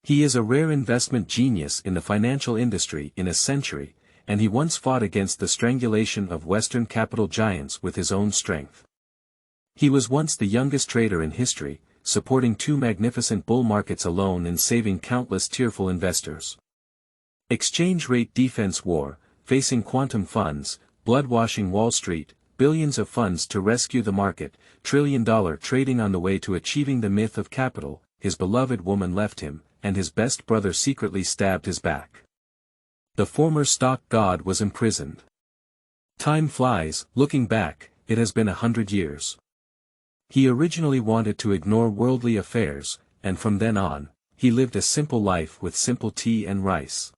He is a rare investment genius in the financial industry in a century, and he once fought against the strangulation of Western capital giants with his own strength. He was once the youngest trader in history, supporting 2 magnificent bull markets alone and saving countless tearful investors. Exchange rate defense war, facing quantum funds, bloodwashing Wall Street, billions of funds to rescue the market, trillion-dollar trading on the way to achieving the myth of capital, his beloved woman left him, and his best brother secretly stabbed his back. The former stock god was imprisoned. Time flies, looking back, it has been 100 years. He originally wanted to ignore worldly affairs, and from then on, he lived a simple life with simple tea and rice.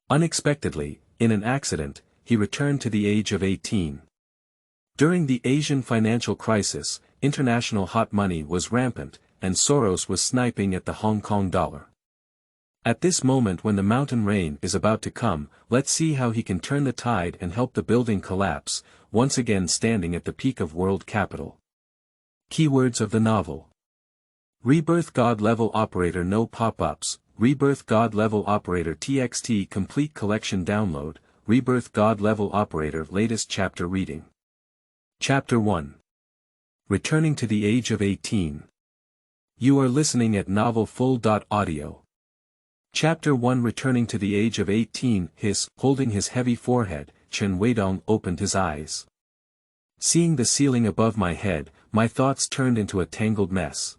Unexpectedly, in an accident, he returned to the age of 18. During the Asian financial crisis, international hot money was rampant, and Soros was sniping at the Hong Kong dollar. At this moment when the mountain rain is about to come, let's see how he can turn the tide and help the building collapse, once again standing at the peak of world capital. Keywords of the novel. Rebirth God-level operator no pop-ups, Rebirth God-level operator TXT complete collection download, Rebirth God-level operator latest chapter reading. Chapter 1. Returning to the age of 18. You are listening at novelfull.audio. Chapter 1. Returning to the age of 18. Holding his heavy forehead, Chen Weidong opened his eyes. Seeing the ceiling above my head, my thoughts turned into a tangled mess.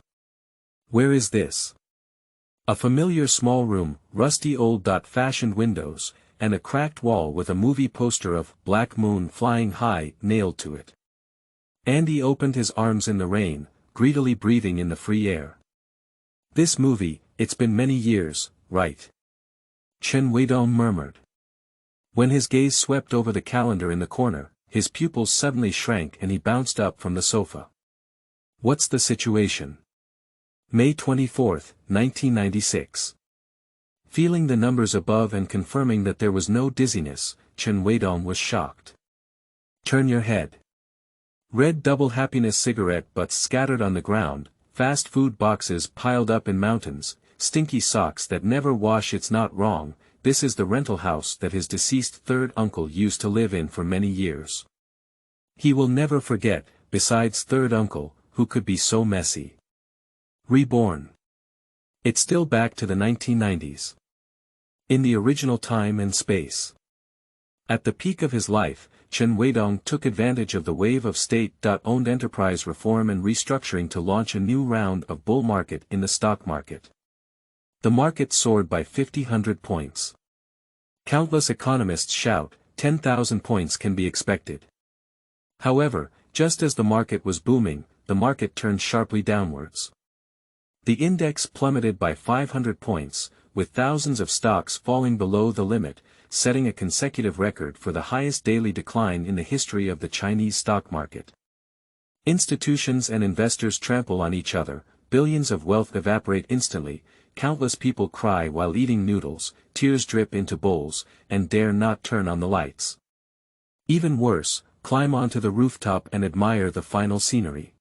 Where is this? A familiar small room, rusty old-fashioned windows, and a cracked wall with a movie poster of Black Moon flying high nailed to it. Andy opened his arms in the rain, greedily breathing in the free air. This movie, it's been many years, right? Chen Weidong murmured. When his gaze swept over the calendar in the corner, his pupils suddenly shrank and he bounced up from the sofa. What's the situation? May 24, 1996. Feeling the numbers above and confirming that there was no dizziness, Chen Weidong was shocked. Turn your head. Red double happiness cigarette butts scattered on the ground, fast food boxes piled up in mountains, stinky socks that never wash. It's not wrong, this is the rental house that his deceased third uncle used to live in for many years. He will never forget, besides third uncle, who could be so messy. Reborn. It's still back to the 1990s. In the original time and space. At the peak of his life, Chen Weidong took advantage of the wave of state-owned enterprise reform and restructuring to launch a new round of bull market in the stock market. The market soared by 50-100 points. Countless economists shout, 10,000 points can be expected. However, just as the market was booming, the market turned sharply downwards. The index plummeted by 500 points, with thousands of stocks falling below the limit, setting a consecutive record for the highest daily decline in the history of the Chinese stock market. Institutions and investors trample on each other, billions of wealth evaporate instantly, countless people cry while eating noodles, tears drip into bowls, and dare not turn on the lights. Even worse, climb onto the rooftop and admire the final scenery.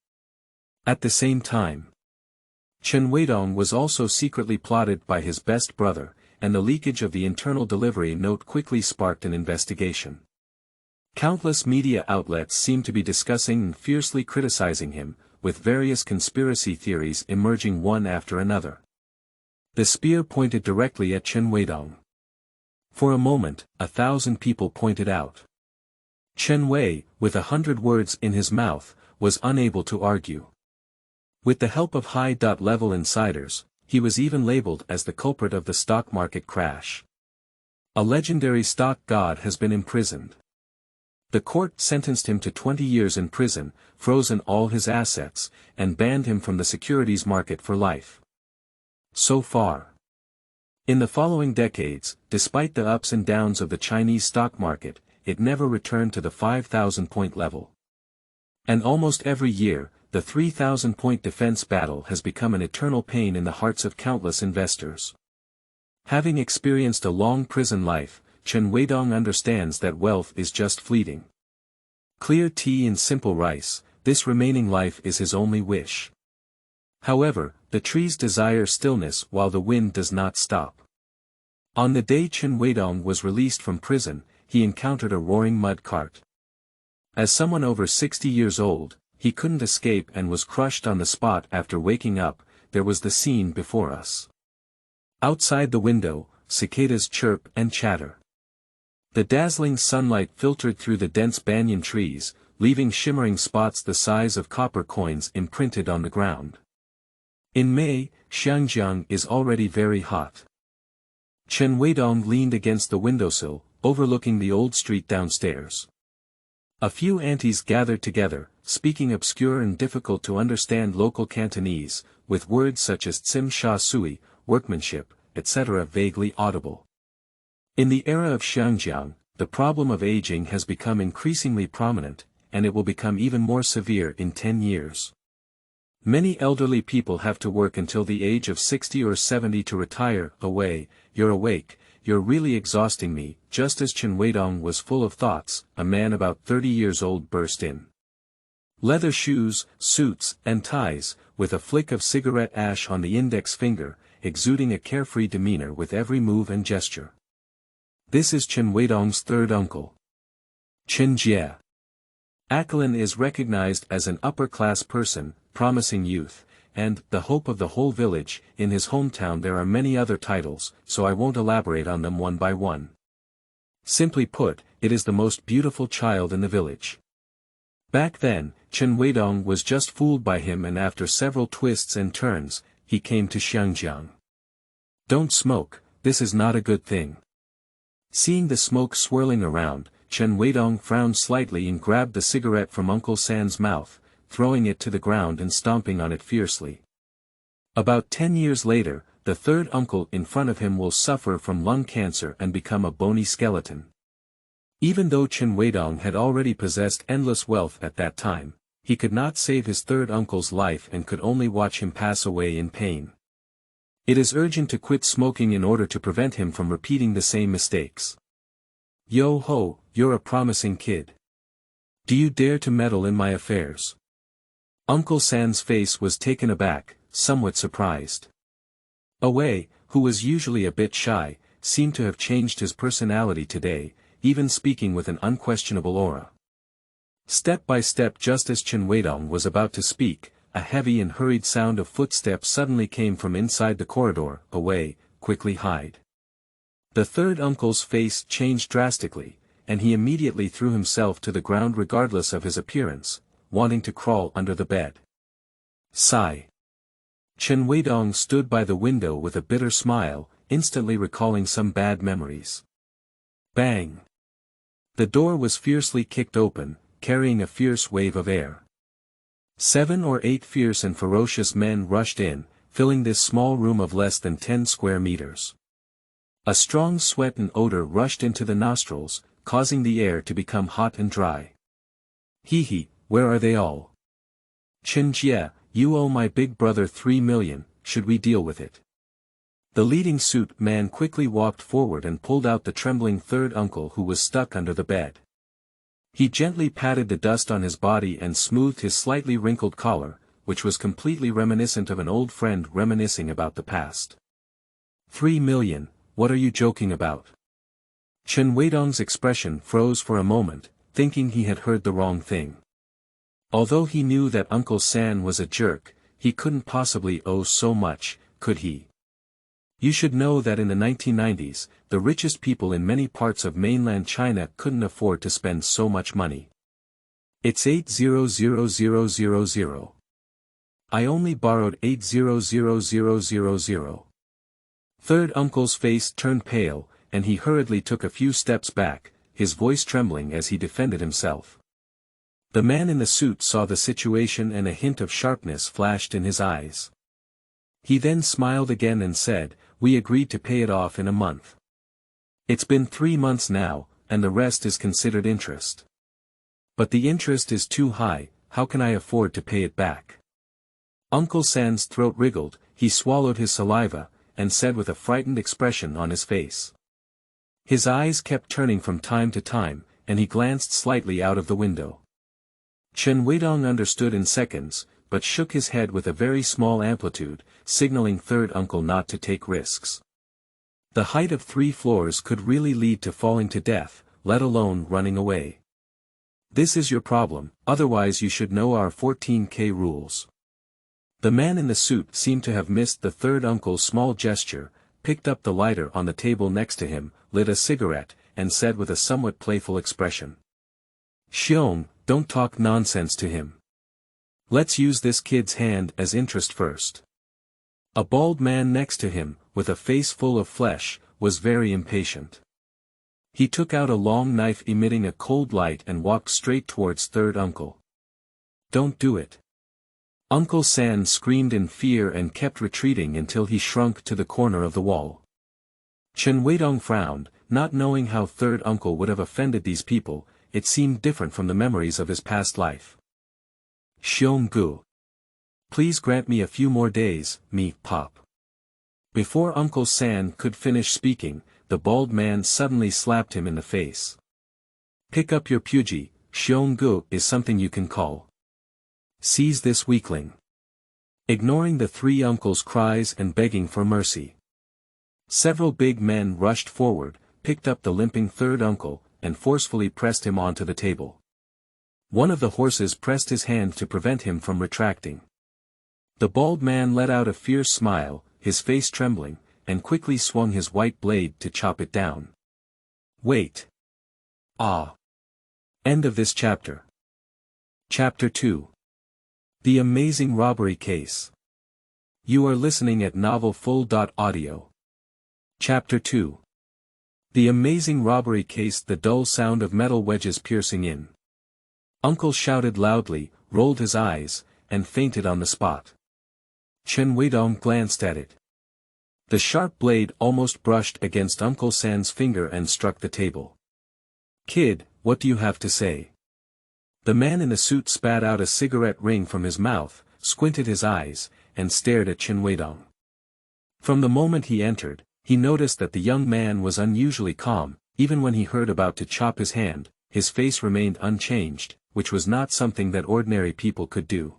At the same time, Chen Weidong was also secretly plotted by his best brother, and the leakage of the internal delivery note quickly sparked an investigation. Countless media outlets seemed to be discussing and fiercely criticizing him, with various conspiracy theories emerging one after another. The spear pointed directly at Chen Weidong. For a moment, 1,000 people pointed out. Chen Wei, with 100 words in his mouth, was unable to argue. With the help of high-level insiders, he was even labeled as the culprit of the stock market crash. A legendary stock god has been imprisoned. The court sentenced him to 20 years in prison, frozen all his assets, and banned him from the securities market for life. So far. In the following decades, despite the ups and downs of the Chinese stock market, it never returned to the 5,000-point level. And almost every year, the 3,000-point defense battle has become an eternal pain in the hearts of countless investors. Having experienced a long prison life, Chen Weidong understands that wealth is just fleeting. Clear tea and simple rice, this remaining life is his only wish. However, the trees desire stillness while the wind does not stop. On the day Chen Weidong was released from prison, he encountered a roaring mud cart. As someone over 60 years old, he couldn't escape and was crushed on the spot after waking up. There was the scene before us. Outside the window, cicadas chirp and chatter. The dazzling sunlight filtered through the dense banyan trees, leaving shimmering spots the size of copper coins imprinted on the ground. In May, Xiangjiang is already very hot. Chen Weidong leaned against the windowsill, overlooking the old street downstairs. A few aunties gathered together, speaking obscure and difficult to understand local Cantonese, with words such as tsim sha sui, workmanship, etc. vaguely audible. In the era of Xiangjiang, the problem of aging has become increasingly prominent, and it will become even more severe in 10 years. Many elderly people have to work until the age of 60 or 70 to retire. Away, you're awake, you're really exhausting me. Just as Chen Weidong was full of thoughts, a man about 30 years old burst in. Leather shoes, suits, and ties, with a flick of cigarette ash on the index finger, exuding a carefree demeanor with every move and gesture. This is Chen Weidong's third uncle. Chen Jie. Akelin is recognized as an upper-class person, promising youth, and the hope of the whole village. In his hometown there are many other titles, so I won't elaborate on them one by one. Simply put, it is the most beautiful child in the village. Back then, Chen Weidong was just fooled by him, and after several twists and turns, he came to Xiangjiang. Don't smoke, this is not a good thing. Seeing the smoke swirling around, Chen Weidong frowned slightly and grabbed the cigarette from Uncle San's mouth, throwing it to the ground and stomping on it fiercely. About 10 years later, the third uncle in front of him will suffer from lung cancer and become a bony skeleton. Even though Chen Weidong had already possessed endless wealth at that time, he could not save his third uncle's life and could only watch him pass away in pain. It is urgent to quit smoking in order to prevent him from repeating the same mistakes. Yo ho, you're a promising kid. Do you dare to meddle in my affairs? Uncle San's face was taken aback, somewhat surprised. Away, who was usually a bit shy, seemed to have changed his personality today, even speaking with an unquestionable aura. Step by step, just as Chen Weidong was about to speak, a heavy and hurried sound of footsteps suddenly came from inside the corridor. Away, quickly hide. The third uncle's face changed drastically, and he immediately threw himself to the ground regardless of his appearance, wanting to crawl under the bed. Sigh. Chen Weidong stood by the window with a bitter smile, instantly recalling some bad memories. Bang! The door was fiercely kicked open, carrying a fierce wave of air. 7 or 8 fierce and ferocious men rushed in, filling this small room of less than 10 square meters. A strong sweat and odor rushed into the nostrils, causing the air to become hot and dry. Hee, where are they all? Chen Jie, you owe my big brother 3 million, should we deal with it? The leading suit man quickly walked forward and pulled out the trembling third uncle who was stuck under the bed. He gently patted the dust on his body and smoothed his slightly wrinkled collar, which was completely reminiscent of an old friend reminiscing about the past. 3 million, what are you joking about? Chen Weidong's expression froze for a moment, thinking he had heard the wrong thing. Although he knew that Uncle San was a jerk, he couldn't possibly owe so much, could he? You should know that in the 1990s, the richest people in many parts of mainland China couldn't afford to spend so much money. It's 800,000. I only borrowed 800,000. Third uncle's face turned pale, and he hurriedly took a few steps back, his voice trembling as he defended himself. The man in the suit saw the situation and a hint of sharpness flashed in his eyes. He then smiled again and said, we agreed to pay it off in a month. It's been 3 months now, and the rest is considered interest. But the interest is too high, how can I afford to pay it back? Uncle San's throat wriggled, he swallowed his saliva, and said with a frightened expression on his face. His eyes kept turning from time to time, and he glanced slightly out of the window. Chen Weidong understood in seconds, but shook his head with a very small amplitude, signaling third uncle not to take risks. The height of 3 floors could really lead to falling to death, let alone running away. This is your problem, otherwise you should know our 14K rules. The man in the suit seemed to have missed the third uncle's small gesture, picked up the lighter on the table next to him, lit a cigarette, and said with a somewhat playful expression. Xiong, don't talk nonsense to him. Let's use this kid's hand as interest first. A bald man next to him, with a face full of flesh, was very impatient. He took out a long knife emitting a cold light and walked straight towards third uncle. Don't do it. Uncle San screamed in fear and kept retreating until he shrunk to the corner of the wall. Chen Weidong frowned, not knowing how third uncle would have offended these people. It seemed different from the memories of his past life. Xiong Gu. Please grant me a few more days, me, Pop. Before Uncle San could finish speaking, the bald man suddenly slapped him in the face. Pick up your puji, Xiong Gu is something you can call. Seize this weakling. Ignoring the 3 uncles' cries and begging for mercy. Several big men rushed forward, picked up the limping third uncle, and forcefully pressed him onto the table. One of the horses pressed his hand to prevent him from retracting. The bald man let out a fierce smile, his face trembling, and quickly swung his white blade to chop it down. Wait. Ah. End of this chapter. Chapter 2. The Amazing Robbery Case. You are listening at novelfull.audio. Chapter 2. The Amazing Robbery Case. The dull sound of metal wedges piercing in. Uncle shouted loudly, rolled his eyes, and fainted on the spot. Chen Weidong glanced at it. The sharp blade almost brushed against Uncle San's finger and struck the table. Kid, what do you have to say? The man in the suit spat out a cigarette ring from his mouth, squinted his eyes, and stared at Chen Weidong. From the moment he entered, he noticed that the young man was unusually calm. Even when he heard about to chop his hand, his face remained unchanged, which was not something that ordinary people could do.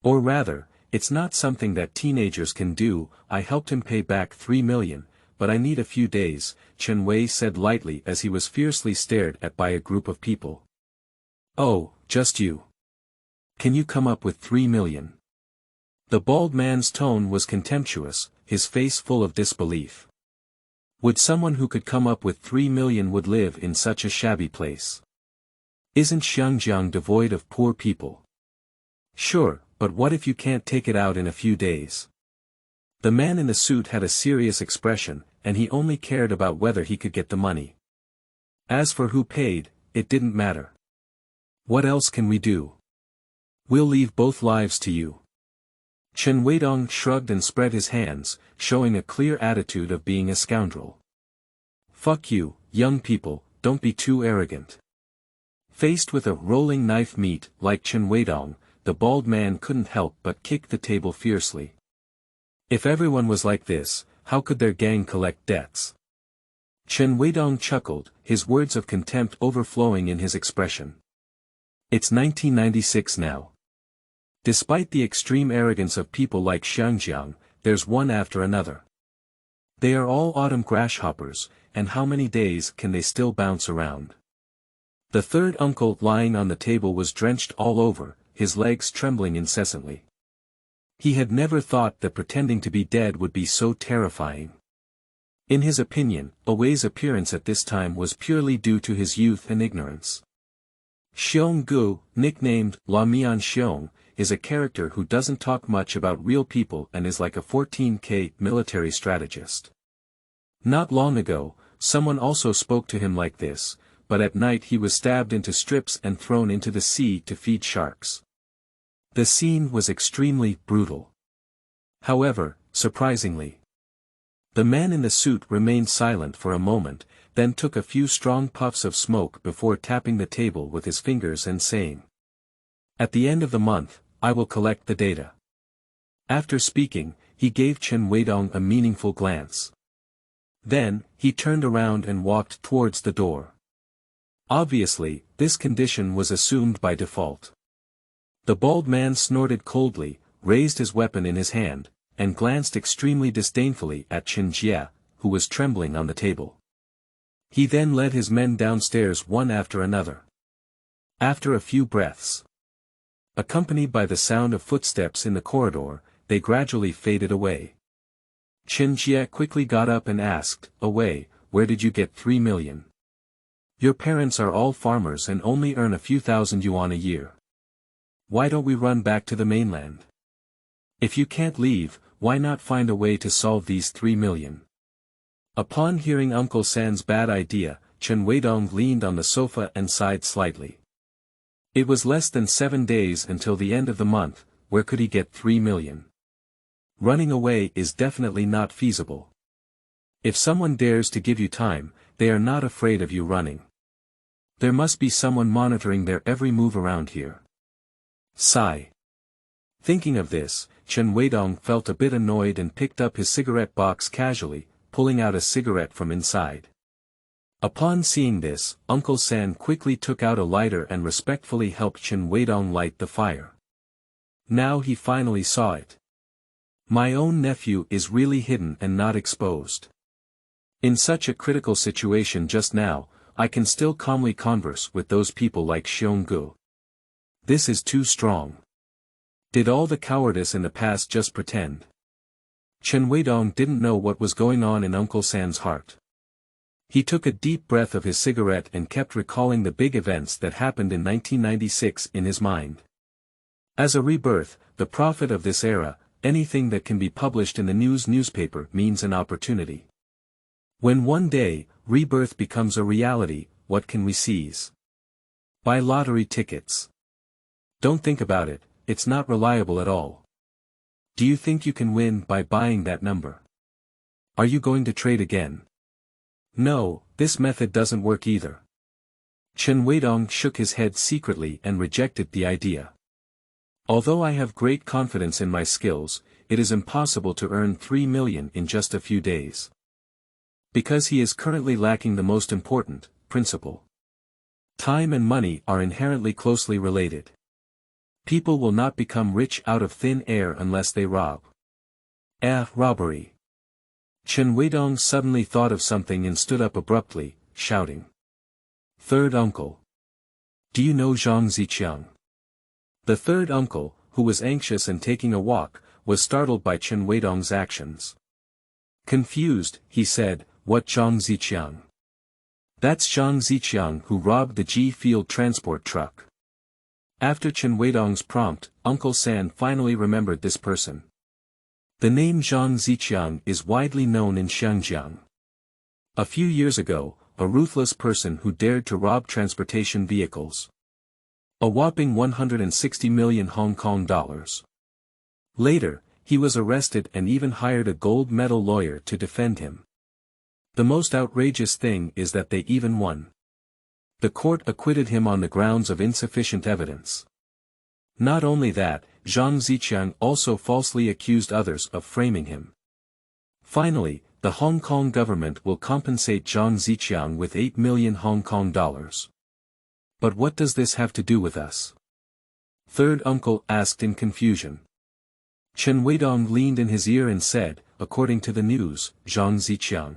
Or rather, it's not something that teenagers can do. I helped him pay back 3 million, but I need a few days, Chen Wei said lightly as he was fiercely stared at by a group of people. Oh, just you. Can you come up with 3 million? The bald man's tone was contemptuous, his face full of disbelief. Would someone who could come up with 3 million would live in such a shabby place? Isn't Xiangjiang devoid of poor people? Sure, but what if you can't take it out in a few days? The man in the suit had a serious expression, and he only cared about whether he could get the money. As for who paid, it didn't matter. What else can we do? We'll leave both lives to you. Chen Weidong shrugged and spread his hands, showing a clear attitude of being a scoundrel. Fuck you, young people, don't be too arrogant. Faced with a rolling knife meat like Chen Weidong, the bald man couldn't help but kick the table fiercely. If everyone was like this, how could their gang collect debts? Chen Weidong chuckled, his words of contempt overflowing in his expression. It's 1996 now. Despite the extreme arrogance of people like Xiangjiang, there's one after another. They are all autumn grasshoppers, and how many days can they still bounce around? The third uncle lying on the table was drenched all over, his legs trembling incessantly. He had never thought that pretending to be dead would be so terrifying. In his opinion, Awei's appearance at this time was purely due to his youth and ignorance. Xiong Gu, nicknamed La Mian Xiong, is a character who doesn't talk much about real people and is like a 14K military strategist. Not long ago, someone also spoke to him like this, but at night he was stabbed into strips and thrown into the sea to feed sharks. The scene was extremely brutal. However, surprisingly, the man in the suit remained silent for a moment, then took a few strong puffs of smoke before tapping the table with his fingers and saying, "At the end of the month, I will collect the data." After speaking, he gave Chen Weidong a meaningful glance. Then, he turned around and walked towards the door. Obviously, this condition was assumed by default. The bald man snorted coldly, raised his weapon in his hand, and glanced extremely disdainfully at Chen Jie, who was trembling on the table. He then led his men downstairs one after another. After a few breaths, accompanied by the sound of footsteps in the corridor, they gradually faded away. Chen Jie quickly got up and asked, "Away, where did you get 3 million? Your parents are all farmers and only earn a few thousand yuan a year. Why don't we run back to the mainland? If you can't leave, why not find a way to solve these 3 million? Upon hearing Uncle San's bad idea, Chen Weidong leaned on the sofa and sighed slightly. It was less than 7 days until the end of the month. Where could he get 3 million? Running away is definitely not feasible. If someone dares to give you time, they are not afraid of you running. There must be someone monitoring their every move around here. Sigh. Thinking of this, Chen Weidong felt a bit annoyed and picked up his cigarette box casually, pulling out a cigarette from inside. Upon seeing this, Uncle San quickly took out a lighter and respectfully helped Chen Weidong light the fire. Now he finally saw it. My own nephew is really hidden and not exposed. In such a critical situation just now, I can still calmly converse with those people like Xionggu. This is too strong. Did all the cowardice in the past just pretend? Chen Weidong didn't know what was going on in Uncle San's heart. He took a deep breath of his cigarette and kept recalling the big events that happened in 1996 in his mind. As a rebirth, the prophet of this era, anything that can be published in the newspaper means an opportunity. When one day, rebirth becomes a reality, what can we seize? Buy lottery tickets. Don't think about it, it's not reliable at all. Do you think you can win by buying that number? Are you going to trade again? No, this method doesn't work either. Chen Weidong shook his head secretly and rejected the idea. Although I have great confidence in my skills, it is impossible to earn 3 million in just a few days. Because he is currently lacking the most important principle. Time and money are inherently closely related. People will not become rich out of thin air unless they rob. Robbery. Chen Weidong suddenly thought of something and stood up abruptly, shouting. Third uncle. Do you know Zhang Ziqiang? The third uncle, who was anxious and taking a walk, was startled by Chen Weidong's actions. Confused, he said, What Zhang Ziqiang? That's Zhang Ziqiang who robbed the G-Field transport truck. After Chen Weidong's prompt, Uncle San finally remembered this person. The name Zhang Ziqiang is widely known in Xinjiang. A few years ago, a ruthless person who dared to rob transportation vehicles. A whopping 160 million Hong Kong dollars. Later, he was arrested and even hired a gold medal lawyer to defend him. The most outrageous thing is that they even won. The court acquitted him on the grounds of insufficient evidence. Not only that, Zhang Ziqiang also falsely accused others of framing him. Finally, the Hong Kong government will compensate Zhang Ziqiang with 8 million Hong Kong dollars. But what does this have to do with us? Third uncle asked in confusion. Chen Weidong leaned in his ear and said, according to the news, Zhang Ziqiang.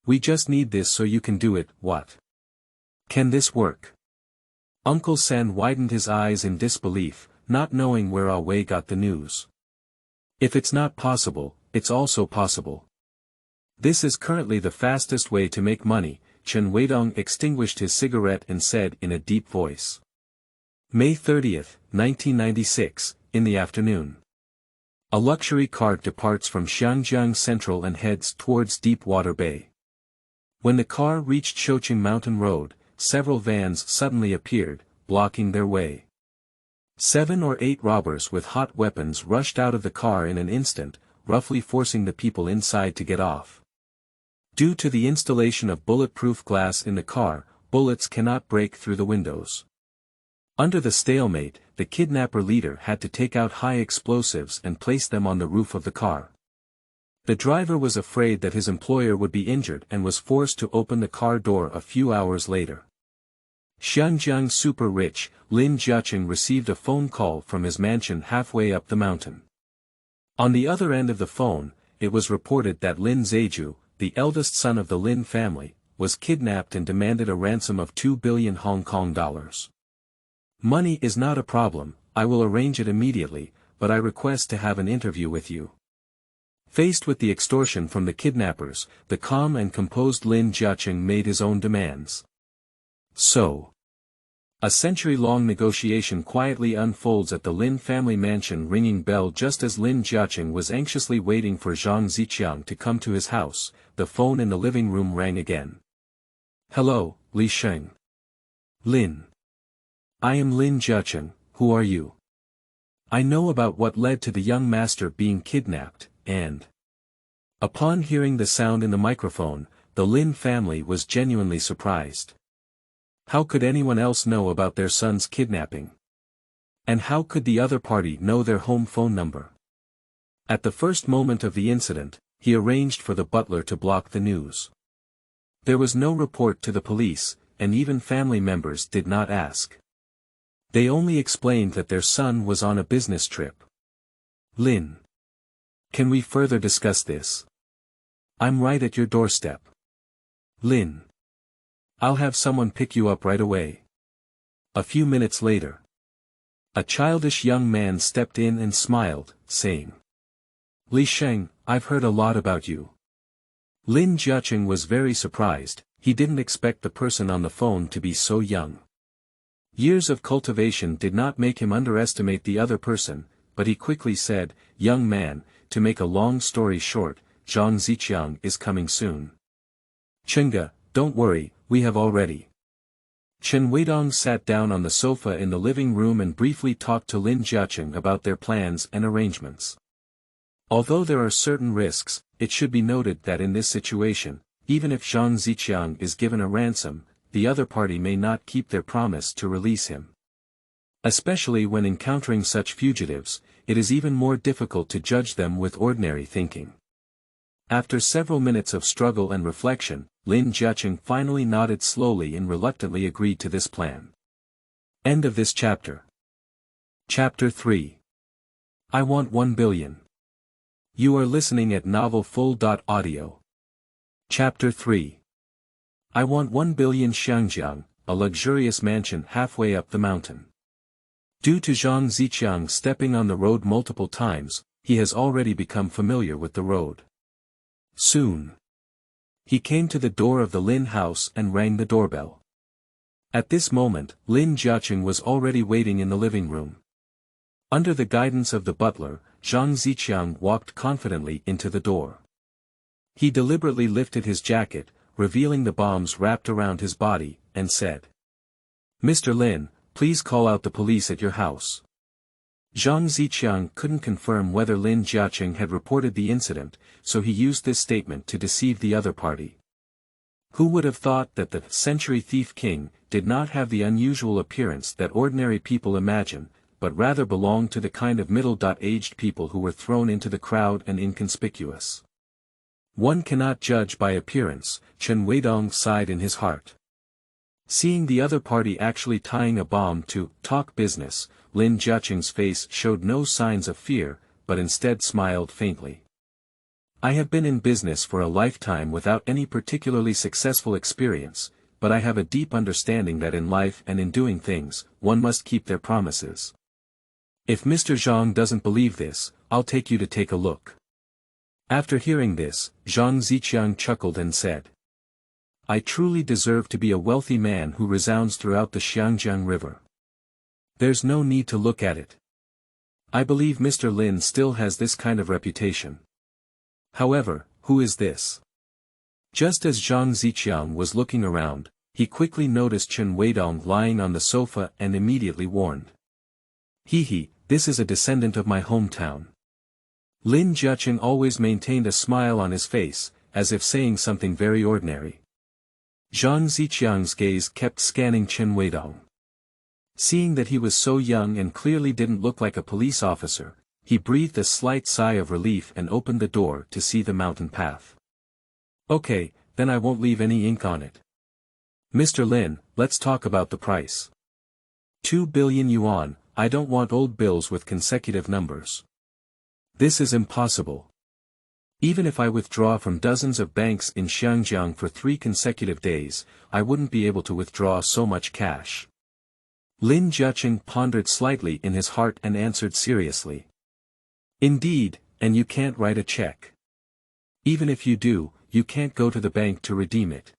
We just need this so you can do it, what? Can this work? Uncle San widened his eyes in disbelief, not knowing where Ah Wei got the news. If it's not possible, it's also possible. This is currently the fastest way to make money. Chen Weidong extinguished his cigarette and said in a deep voice. May 30, 1996, in the afternoon. A luxury cart departs from Xiangjiang Central and heads towards Deepwater Bay. When the car reached Shoqing Mountain Road, several vans suddenly appeared, blocking their way. 7 or 8 robbers with hot weapons rushed out of the car in an instant, roughly forcing the people inside to get off. Due to the installation of bulletproof glass in the car, bullets cannot break through the windows. Under the stalemate, the kidnapper leader had to take out high explosives and place them on the roof of the car. The driver was afraid that his employer would be injured and was forced to open the car door a few hours later. Xiangjiang super rich, Lin Jiaqing received a phone call from his mansion halfway up the mountain. On the other end of the phone, it was reported that Lin Zeju, the eldest son of the Lin family, was kidnapped and demanded a ransom of 2 billion Hong Kong dollars. Money is not a problem, I will arrange it immediately, but I request to have an interview with you. Faced with the extortion from the kidnappers, the calm and composed Lin Jiaqing made his own demands. So, a century-long negotiation quietly unfolds at the Lin family mansion, ringing bell just as Lin Jiaqing was anxiously waiting for Zhang Ziqiang to come to his house. The phone in the living room rang again. Hello, Li Sheng. Lin. I am Lin Jiaqing, who are you? I know about what led to the young master being kidnapped, and... Upon hearing the sound in the microphone, the Lin family was genuinely surprised. How could anyone else know about their son's kidnapping? And how could the other party know their home phone number? At the first moment of the incident, he arranged for the butler to block the news. There was no report to the police, and even family members did not ask. They only explained that their son was on a business trip. Lin. Can we further discuss this? I'm right at your doorstep. Lin. I'll have someone pick you up right away. A few minutes later. A childish young man stepped in and smiled, saying, Li Sheng, I've heard a lot about you. Lin Jiaqing was very surprised, he didn't expect the person on the phone to be so young. Years of cultivation did not make him underestimate the other person, but he quickly said, Young man, to make a long story short, Zhang Ziqiang is coming soon. Chenga, don't worry, we have already. Chen Weidong sat down on the sofa in the living room and briefly talked to Lin Jiaqing about their plans and arrangements. Although there are certain risks, it should be noted that in this situation, even if Zhang Ziqiang is given a ransom, the other party may not keep their promise to release him. Especially when encountering such fugitives, it is even more difficult to judge them with ordinary thinking. After several minutes of struggle and reflection, Lin Jiaqing finally nodded slowly and reluctantly agreed to this plan. End of this chapter. Chapter 3. I want 1 billion. You are listening at novelfull.audio. Chapter 3. I want 1 billion Xiangjiang, a luxurious mansion halfway up the mountain. Due to Zhang Ziqiang stepping on the road multiple times, he has already become familiar with the road. Soon. He came to the door of the Lin house and rang the doorbell. At this moment, Lin Jiaqing was already waiting in the living room. Under the guidance of the butler, Zhang Ziqiang walked confidently into the door. He deliberately lifted his jacket, revealing the bombs wrapped around his body, and said, Mr. Lin, please call out the police at your house. Zhang Ziqiang couldn't confirm whether Lin Jiaqing had reported the incident, so he used this statement to deceive the other party. Who would have thought that the century thief king did not have the unusual appearance that ordinary people imagine, but rather belonged to the kind of middle-aged people who were thrown into the crowd and inconspicuous. One cannot judge by appearance, Chen Weidong sighed in his heart. Seeing the other party actually tying a bomb to talk business, Lin Jiaqing's face showed no signs of fear, but instead smiled faintly. I have been in business for a lifetime without any particularly successful experience, but I have a deep understanding that in life and in doing things, one must keep their promises. If Mr. Zhang doesn't believe this, I'll take you to take a look. After hearing this, Zhang Ziqiang chuckled and said, I truly deserve to be a wealthy man who resounds throughout the Xiangjiang River. There's no need to look at it. I believe Mr. Lin still has this kind of reputation. However, who is this? Just as Zhang Ziqiang was looking around, he quickly noticed Chen Weidong lying on the sofa and immediately warned. This is a descendant of my hometown. Lin Jiaqing always maintained a smile on his face, as if saying something very ordinary. Zhang Ziqiang's gaze kept scanning Chen Weidong. Seeing that he was so young and clearly didn't look like a police officer, he breathed a slight sigh of relief and opened the door to see the mountain path. Okay, then I won't leave any ink on it. Mr. Lin, let's talk about the price. 2 billion yuan, I don't want old bills with consecutive numbers. This is impossible. Even if I withdraw from dozens of banks in Xiangjiang for 3 consecutive days, I wouldn't be able to withdraw so much cash. Lin Jiaqing pondered slightly in his heart and answered seriously. Indeed, and you can't write a check. Even if you do, you can't go to the bank to redeem it.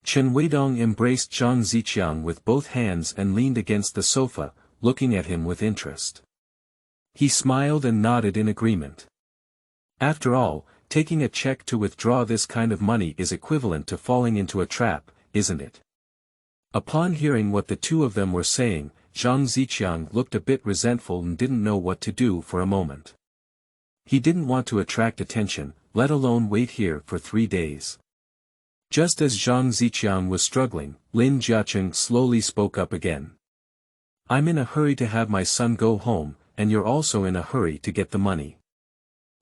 Chen Weidong embraced Zhang Ziqiang with both hands and leaned against the sofa, looking at him with interest. He smiled and nodded in agreement. After all, taking a check to withdraw this kind of money is equivalent to falling into a trap, isn't it? Upon hearing what the two of them were saying, Zhang Ziqiang looked a bit resentful and didn't know what to do for a moment. He didn't want to attract attention, let alone wait here for 3 days. Just as Zhang Ziqiang was struggling, Lin Jiaqing slowly spoke up again. I'm in a hurry to have my son go home, and you're also in a hurry to get the money.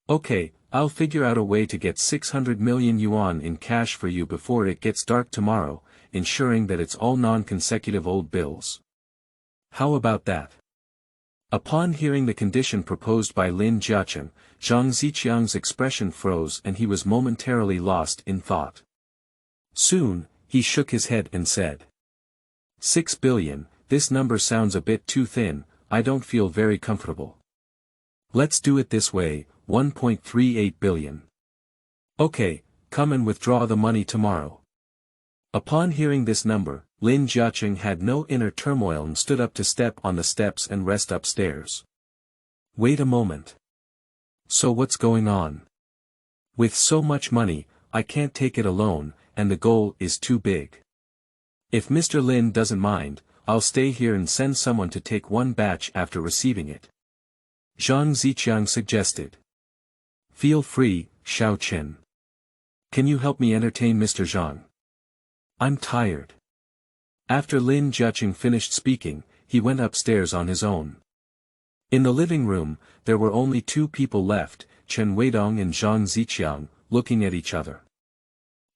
Okay, I'll figure out a way to get 600 million yuan in cash for you before it gets dark tomorrow, ensuring that it's all non-consecutive old bills. How about that? Upon hearing the condition proposed by Lin Jiaqing, Zhang Ziqiang's expression froze and he was momentarily lost in thought. Soon, he shook his head and said. 6 billion, this number sounds a bit too thin, I don't feel very comfortable. Let's do it this way, 1.38 billion. Okay, come and withdraw the money tomorrow. Upon hearing this number, Lin Jiaqing had no inner turmoil and stood up to step on the steps and rest upstairs. Wait a moment. So what's going on? With so much money, I can't take it alone, and the goal is too big. If Mr. Lin doesn't mind, I'll stay here and send someone to take one batch after receiving it. Zhang Ziqiang suggested. Feel free, Xiao Chen. Can you help me entertain Mr. Zhang? I'm tired. After Lin Jiaqing finished speaking, he went upstairs on his own. In the living room, there were only 2 people left, Chen Weidong and Zhang Ziqiang, looking at each other.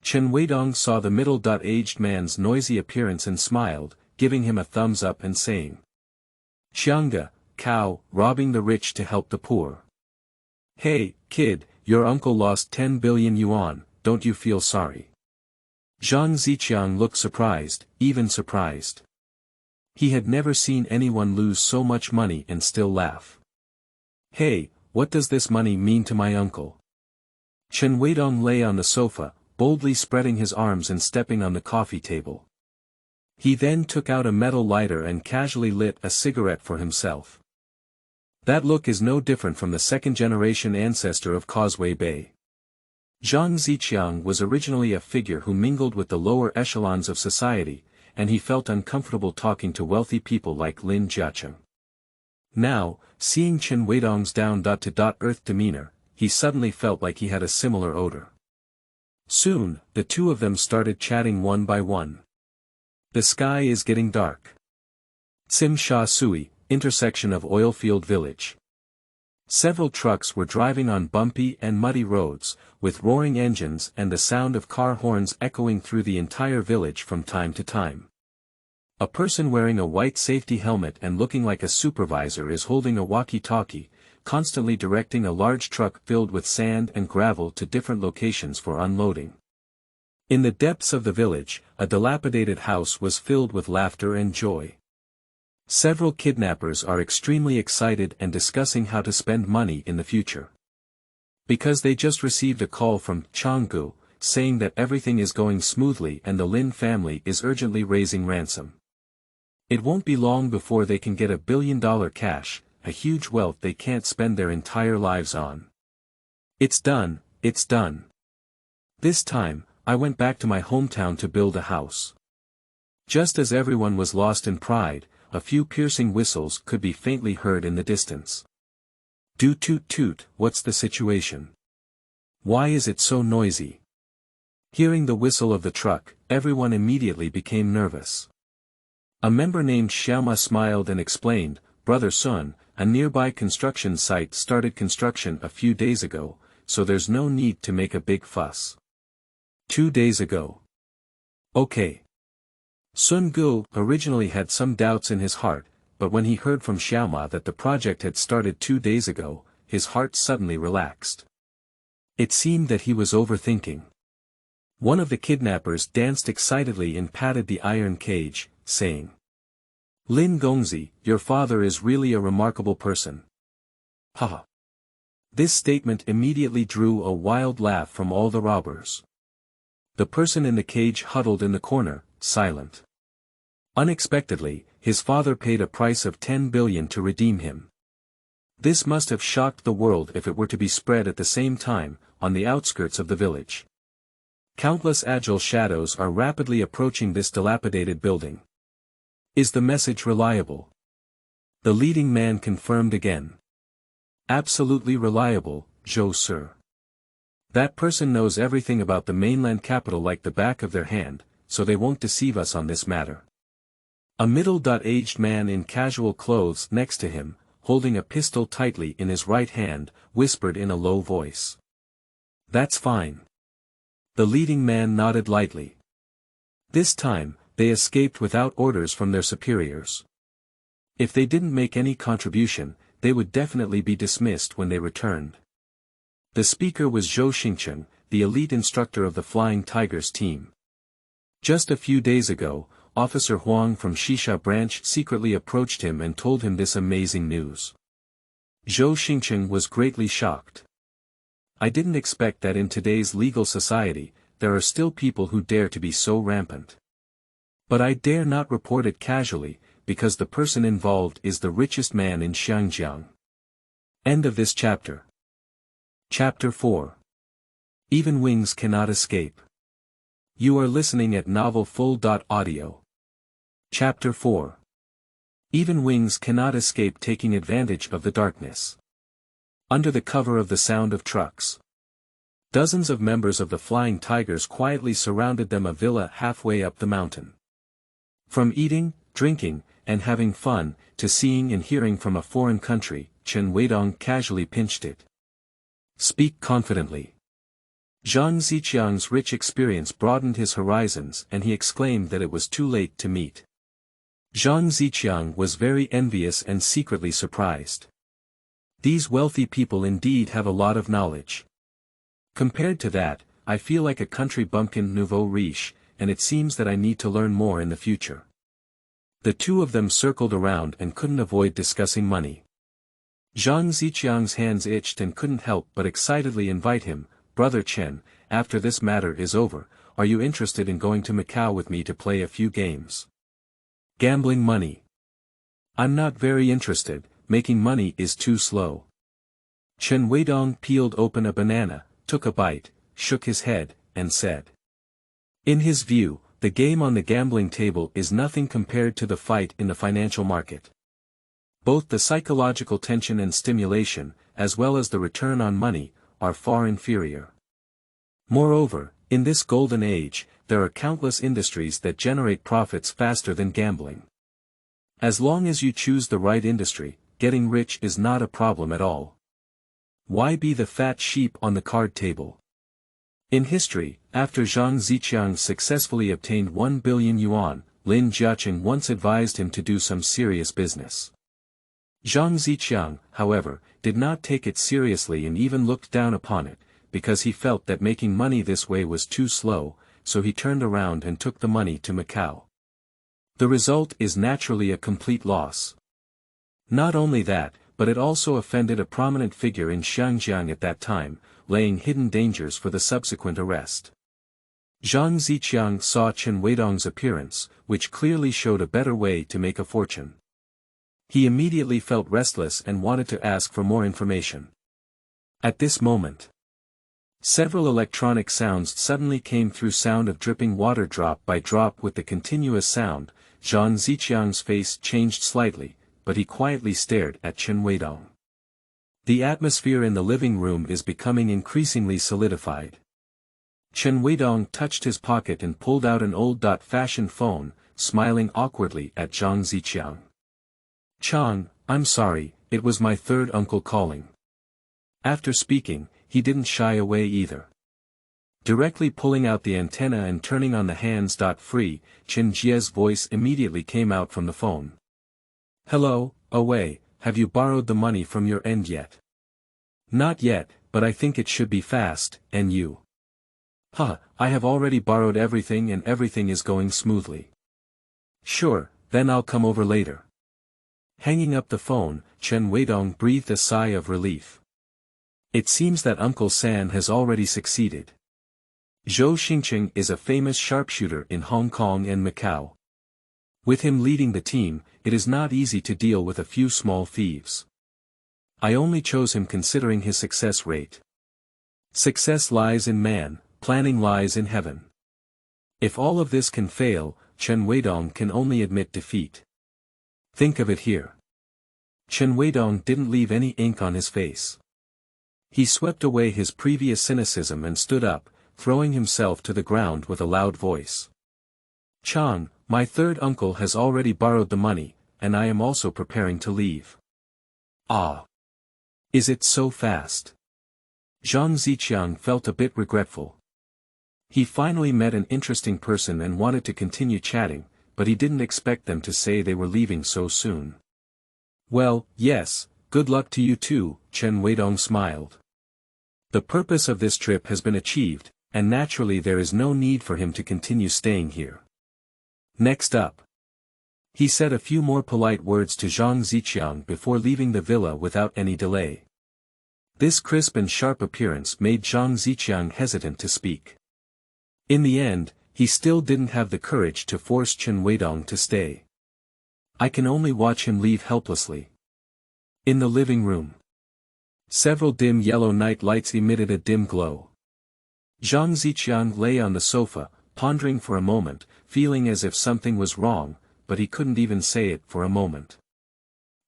Chen Weidong saw the middle-aged man's noisy appearance and smiled, giving him a thumbs up and saying. Xianga, cow, robbing the rich to help the poor. Hey, kid, your uncle lost 10 billion yuan, don't you feel sorry? Zhang Ziqiang looked surprised, even surprised. He had never seen anyone lose so much money and still laugh. Hey, what does this money mean to my uncle? Chen Weidong lay on the sofa, boldly spreading his arms and stepping on the coffee table. He then took out a metal lighter and casually lit a cigarette for himself. That look is no different from the second-generation ancestor of Causeway Bay. Zhang Ziqiang was originally a figure who mingled with the lower echelons of society, and he felt uncomfortable talking to wealthy people like Lin Jiaqing. Now, seeing Chen Weidong's down-to-earth demeanor, he suddenly felt like he had a similar odor. Soon, the two of them started chatting one by one. The sky is getting dark. Tsim Sha Sui, intersection of Oilfield Village. Several trucks were driving on bumpy and muddy roads, with roaring engines and the sound of car horns echoing through the entire village from time to time. A person wearing a white safety helmet and looking like a supervisor is holding a walkie-talkie, constantly directing a large truck filled with sand and gravel to different locations for unloading. In the depths of the village, a dilapidated house was filled with laughter and joy. Several kidnappers are extremely excited and discussing how to spend money in the future. Because they just received a call from Changgu, saying that everything is going smoothly and the Lin family is urgently raising ransom. It won't be long before they can get $1 billion cash, a huge wealth they can't spend their entire lives on. It's done, it's done. This time, I went back to my hometown to build a house. Just as everyone was lost in pride, a few piercing whistles could be faintly heard in the distance. Toot toot toot, what's the situation? Why is it so noisy? Hearing the whistle of the truck, everyone immediately became nervous. A member named Xiaoma smiled and explained, Brother Sun, a nearby construction site started construction a few days ago, so there's no need to make a big fuss. 2 days ago. Okay. Sun Gu originally had some doubts in his heart, but when he heard from Xiaoma that the project had started 2 days ago, his heart suddenly relaxed. It seemed that he was overthinking. One of the kidnappers danced excitedly and patted the iron cage, saying, "Lin Gongzi, your father is really a remarkable person." Haha. This statement immediately drew a wild laugh from all the robbers. The person in the cage huddled in the corner, silent. Unexpectedly, his father paid a price of 10 billion to redeem him. This must have shocked the world if it were to be spread at the same time, on the outskirts of the village. Countless agile shadows are rapidly approaching this dilapidated building. Is the message reliable? The leading man confirmed again. Absolutely reliable, Zhou Sir. That person knows everything about the mainland capital like the back of their hand, so they won't deceive us on this matter. A middle-aged man in casual clothes next to him, holding a pistol tightly in his right hand, whispered in a low voice. That's fine. The leading man nodded lightly. This time, they escaped without orders from their superiors. If they didn't make any contribution, they would definitely be dismissed when they returned. The speaker was Zhou Xingcheng, the elite instructor of the Flying Tigers team. Just a few days ago, Officer Huang from Shisha branch secretly approached him and told him this amazing news. Zhou Xingcheng was greatly shocked. I didn't expect that in today's legal society, there are still people who dare to be so rampant. But I dare not report it casually, because the person involved is the richest man in Xiangjiang. End of this chapter. Chapter 4. Even Wings Cannot Escape. You are listening at novelfull.audio. Chapter 4. Even Wings Cannot Escape Taking Advantage of the Darkness. Under the cover of the sound of trucks. Dozens of members of the Flying Tigers quietly surrounded them a villa halfway up the mountain. From eating, drinking, and having fun, to seeing and hearing from a foreign country, Chen Weidong casually pinched it. Speak confidently. Zhang Ziqiang's rich experience broadened his horizons and he exclaimed that it was too late to meet. Zhang Ziqiang was very envious and secretly surprised. These wealthy people indeed have a lot of knowledge. Compared to that, I feel like a country bumpkin nouveau riche, and it seems that I need to learn more in the future. The two of them circled around and couldn't avoid discussing money. Zhang Ziqiang's hands itched and couldn't help but excitedly invite him, "Brother Chen, after this matter is over, are you interested in going to Macau with me to play a few games? Gambling money. I'm not very interested, making money is too slow." Chen Weidong peeled open a banana, took a bite, shook his head, and said. In his view, the game on the gambling table is nothing compared to the fight in the financial market. Both the psychological tension and stimulation, as well as the return on money, are far inferior. Moreover, in this golden age, there are countless industries that generate profits faster than gambling. As long as you choose the right industry, getting rich is not a problem at all. Why be the fat sheep on the card table? In history, after Zhang Ziqiang successfully obtained 1 billion yuan, Lin Jiaqing once advised him to do some serious business. Zhang Ziqiang, however, did not take it seriously and even looked down upon it, because he felt that making money this way was too slow, so he turned around and took the money to Macau. The result is naturally a complete loss. Not only that, but it also offended a prominent figure in Xiangjiang at that time, laying hidden dangers for the subsequent arrest. Zhang Ziqiang saw Chen Weidong's appearance, which clearly showed a better way to make a fortune. He immediately felt restless and wanted to ask for more information. At this moment, several electronic sounds suddenly came through, sound of dripping water drop by drop. With the continuous sound, Zhang Ziqiang's face changed slightly, but he quietly stared at Chen Weidong. The atmosphere in the living room is becoming increasingly solidified. Chen Weidong touched his pocket and pulled out an old-fashioned phone, smiling awkwardly at Zhang Ziqiang. "Chang, I'm sorry, it was my third uncle calling." After speaking, he didn't shy away either. Directly pulling out the antenna and turning on the hands. Free, Chen Jie's voice immediately came out from the phone. Hello, Away, have you borrowed the money from your end yet? Not yet, but I think it should be fast, and you? I have already borrowed everything and everything is going smoothly. Sure, then I'll come over later. Hanging up the phone, Chen Weidong breathed a sigh of relief. It seems that Uncle San has already succeeded. Zhou Xingqing is a famous sharpshooter in Hong Kong and Macau. With him leading the team, it is not easy to deal with a few small thieves. I only chose him considering his success rate. Success lies in man, planning lies in heaven. If all of this can fail, Chen Weidong can only admit defeat. Think of it here. Chen Weidong didn't leave any ink on his face. He swept away his previous cynicism and stood up, throwing himself to the ground with a loud voice. Chang, my third uncle has already borrowed the money, and I am also preparing to leave. Ah! Is it so fast? Zhang Ziqiang felt a bit regretful. He finally met an interesting person and wanted to continue chatting, but he didn't expect them to say they were leaving so soon. Well, yes, good luck to you too, Chen Weidong smiled. The purpose of this trip has been achieved, and naturally there is no need for him to continue staying here. Next up. He said a few more polite words to Zhang Ziqiang before leaving the villa without any delay. This crisp and sharp appearance made Zhang Ziqiang hesitant to speak. In the end, he still didn't have the courage to force Chen Weidong to stay. I can only watch him leave helplessly. In the living room. Several dim yellow night lights emitted a dim glow. Zhang Ziqiang lay on the sofa, pondering for a moment, feeling as if something was wrong, but he couldn't even say it for a moment.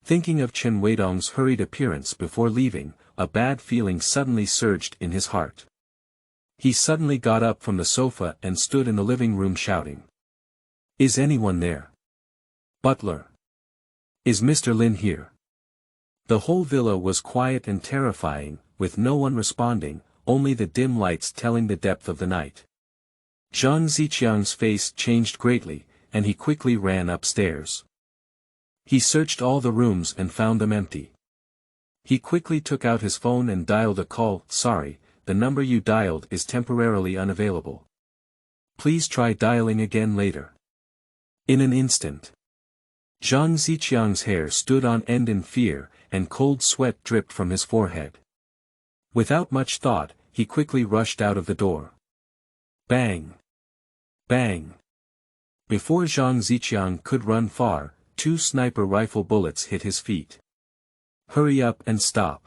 Thinking of Chen Weidong's hurried appearance before leaving, a bad feeling suddenly surged in his heart. He suddenly got up from the sofa and stood in the living room shouting. Is anyone there? Butler. Is Mr. Lin here? The whole villa was quiet and terrifying, with no one responding, only the dim lights telling the depth of the night. Zhang Ziqiang's face changed greatly, and he quickly ran upstairs. He searched all the rooms and found them empty. He quickly took out his phone and dialed a call. Sorry, the number you dialed is temporarily unavailable. Please try dialing again later. In an instant. Zhang Ziqiang's hair stood on end in fear, and cold sweat dripped from his forehead. Without much thought, he quickly rushed out of the door. Bang! Bang! Before Zhang Ziqiang could run far, 2 sniper rifle bullets hit his feet. Hurry up and stop.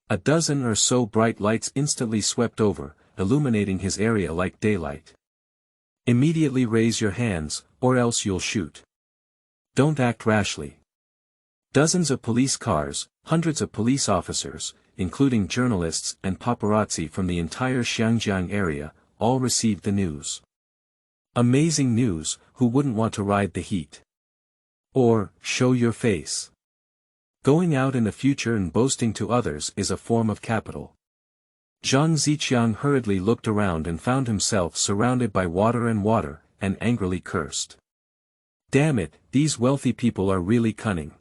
A dozen or so bright lights instantly swept over, illuminating his area like daylight. Immediately raise your hands, or else you'll shoot. Don't act rashly. Dozens of police cars, hundreds of police officers, including journalists and paparazzi from the entire Xiangjiang area, all received the news. Amazing news, who wouldn't want to ride the heat? Or, show your face. Going out in the future and boasting to others is a form of capital. Zhang Ziqiang hurriedly looked around and found himself surrounded by water, and angrily cursed. Damn it, these wealthy people are really cunning.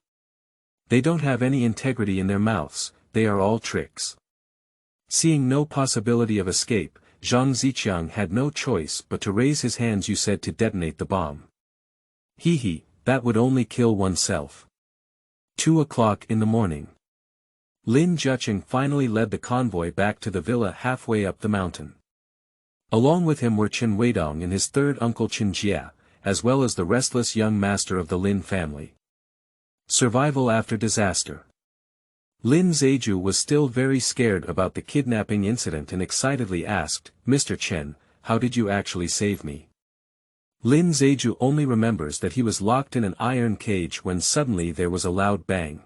They don't have any integrity in their mouths, they are all tricks. Seeing no possibility of escape, Zhang Ziqiang had no choice but to raise his hands, you said, to detonate the bomb. Hee, that would only kill oneself. 2 o'clock in the morning. Lin Jucheng finally led the convoy back to the villa halfway up the mountain. Along with him were Chen Weidong and his third uncle Chen Jia, as well as the restless young master of the Lin family. Survival after disaster. Lin Zeju was still very scared about the kidnapping incident and excitedly asked, Mr. Chen, how did you actually save me? Lin Zeju only remembers that he was locked in an iron cage when suddenly there was a loud bang.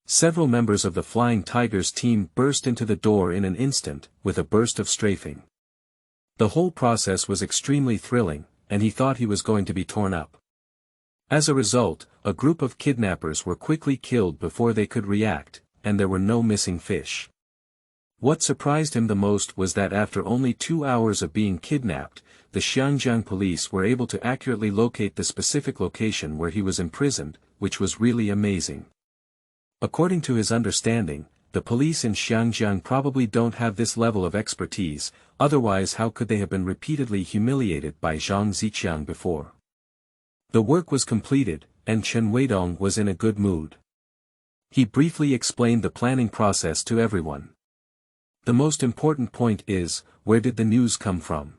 Several members of the Flying Tigers team burst into the door in an instant, with a burst of strafing. The whole process was extremely thrilling, and he thought he was going to be torn up. As a result, a group of kidnappers were quickly killed before they could react, and there were no missing fish. What surprised him the most was that after only 2 hours of being kidnapped, the Xiangjiang police were able to accurately locate the specific location where he was imprisoned, which was really amazing. According to his understanding, the police in Xiangjiang probably don't have this level of expertise, otherwise how could they have been repeatedly humiliated by Zhang Ziqiang before? The work was completed, and Chen Weidong was in a good mood. He briefly explained the planning process to everyone. The most important point is, where did the news come from?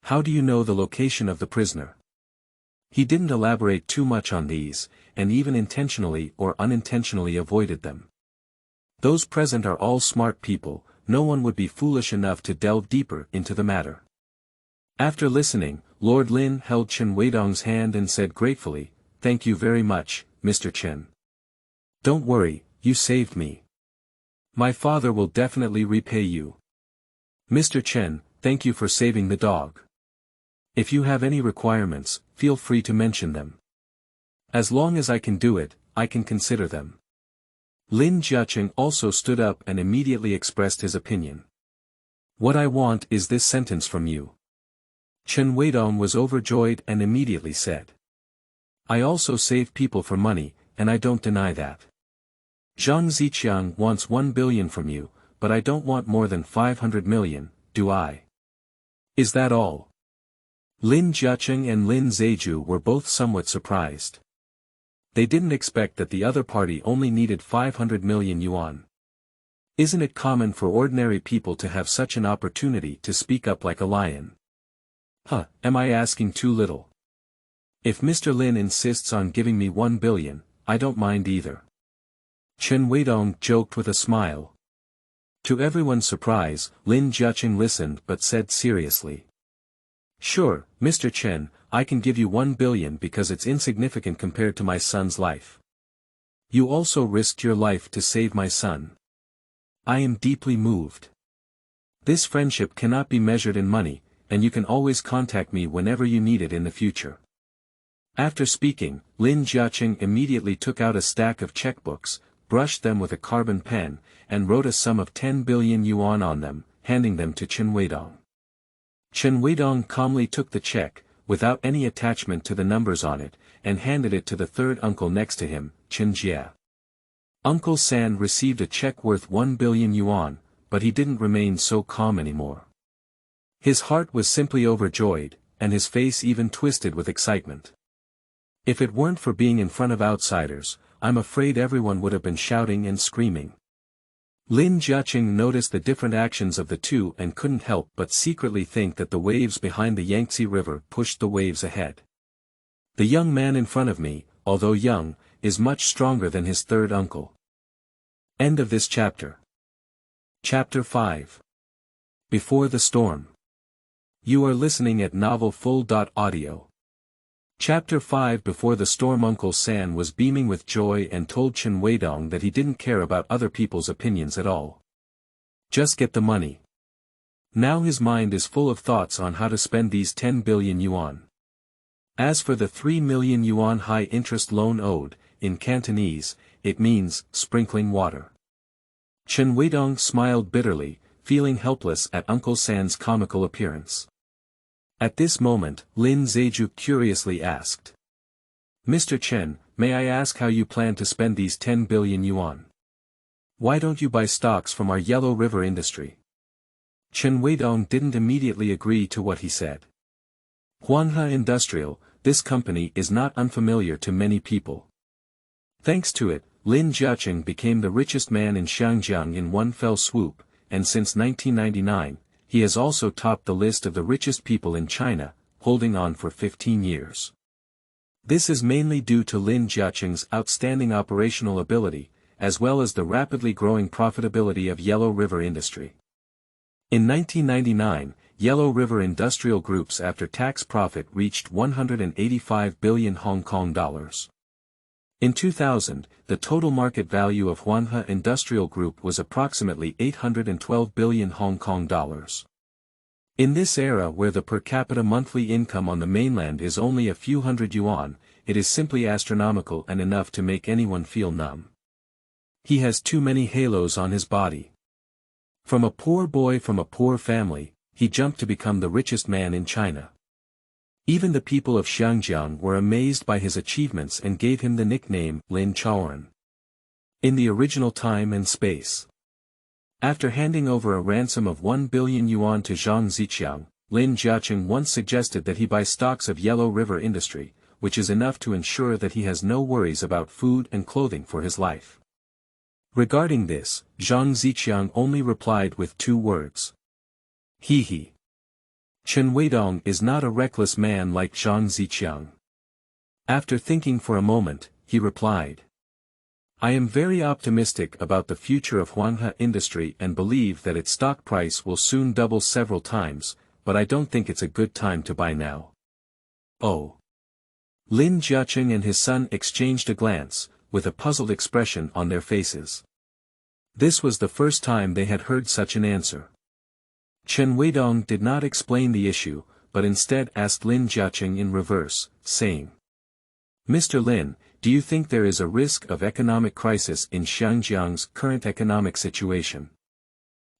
How do you know the location of the prisoner? He didn't elaborate too much on these, and even intentionally or unintentionally avoided them. Those present are all smart people, no one would be foolish enough to delve deeper into the matter. After listening, Lord Lin held Chen Weidong's hand and said gratefully, "Thank you very much, Mr. Chen. Don't worry, you saved me. My father will definitely repay you. Mr. Chen, thank you for saving the dog. If you have any requirements, feel free to mention them. As long as I can do it, I can consider them." Lin Jiaqing also stood up and immediately expressed his opinion. "What I want is this sentence from you." Chen Weidong was overjoyed and immediately said, "I also save people for money, and I don't deny that. Zhang Ziqiang wants 1 billion from you, but I don't want more than 500 million, do I? Is that all?" Lin Jiaqing and Lin Zeju were both somewhat surprised. They didn't expect that the other party only needed 500 million yuan. Isn't it common for ordinary people to have such an opportunity to speak up like a lion? Am I asking too little? If Mr. Lin insists on giving me 1 billion, I don't mind either. Chen Weidong joked with a smile. To everyone's surprise, Lin Jiaqing listened but said seriously, "Sure, Mr. Chen, I can give you 1 billion because it's insignificant compared to my son's life. You also risked your life to save my son. I am deeply moved. This friendship cannot be measured in money, and you can always contact me whenever you need it in the future." After speaking, Lin Jiaqing immediately took out a stack of checkbooks, brushed them with a carbon pen, and wrote a sum of 10 billion yuan on them, handing them to Chen Weidong. Chen Weidong calmly took the check, without any attachment to the numbers on it, and handed it to the third uncle next to him, Chen Jie. Uncle San received a check worth 1 billion yuan, but he didn't remain so calm anymore. His heart was simply overjoyed, and his face even twisted with excitement. If it weren't for being in front of outsiders, I'm afraid everyone would have been shouting and screaming. Lin Jiaqing noticed the different actions of the two and couldn't help but secretly think that the waves behind the Yangtze River pushed the waves ahead. The young man in front of me, although young, is much stronger than his third uncle. End of this chapter. Chapter 5. Before the Storm. You are listening at novelfull.audio. Chapter 5. Before the Storm. Uncle San was beaming with joy and told Chen Weidong that he didn't care about other people's opinions at all. Just get the money. Now his mind is full of thoughts on how to spend these 10 billion yuan. As for the 3 million yuan high-interest loan owed, in Cantonese, it means, sprinkling water. Chen Weidong smiled bitterly, feeling helpless at Uncle San's comical appearance. At this moment, Lin Zeju curiously asked, "Mr. Chen, may I ask how you plan to spend these 10 billion yuan? Why don't you buy stocks from our Yellow River industry?" Chen Weidong didn't immediately agree to what he said. Huanhe Industrial, this company is not unfamiliar to many people. Thanks to it, Lin Jiaqing became the richest man in Xiangjiang in one fell swoop, and since 1999, he has also topped the list of the richest people in China, holding on for 15 years. This is mainly due to Lin Jiaqing's outstanding operational ability, as well as the rapidly growing profitability of Yellow River Industry. In 1999, Yellow River Industrial Group's after-tax profit reached 185 billion Hong Kong dollars. In 2000, the total market value of Huanhe Industrial Group was approximately 812 billion Hong Kong dollars. In this era where the per capita monthly income on the mainland is only a few hundred yuan, it is simply astronomical and enough to make anyone feel numb. He has too many halos on his body. From a poor boy from a poor family, he jumped to become the richest man in China. Even the people of Xiangjiang were amazed by his achievements and gave him the nickname Lin Chaoran. In the original time and space. After handing over a ransom of 1 billion yuan to Zhang Ziqiang, Lin Jiaqing once suggested that he buy stocks of Yellow River Industry, which is enough to ensure that he has no worries about food and clothing for his life. Regarding this, Zhang Ziqiang only replied with 2 words. He. Chen Weidong is not a reckless man like Zhang Ziqiang. After thinking for a moment, he replied. I am very optimistic about the future of Huanghe Industry and believe that its stock price will soon double several times, but I don't think it's a good time to buy now. Oh. Lin Jiaqing and his son exchanged a glance, with a puzzled expression on their faces. This was the first time they had heard such an answer. Chen Weidong did not explain the issue, but instead asked Lin Jiaqing in reverse, saying, Mr. Lin, do you think there is a risk of economic crisis in Xiangjiang's current economic situation?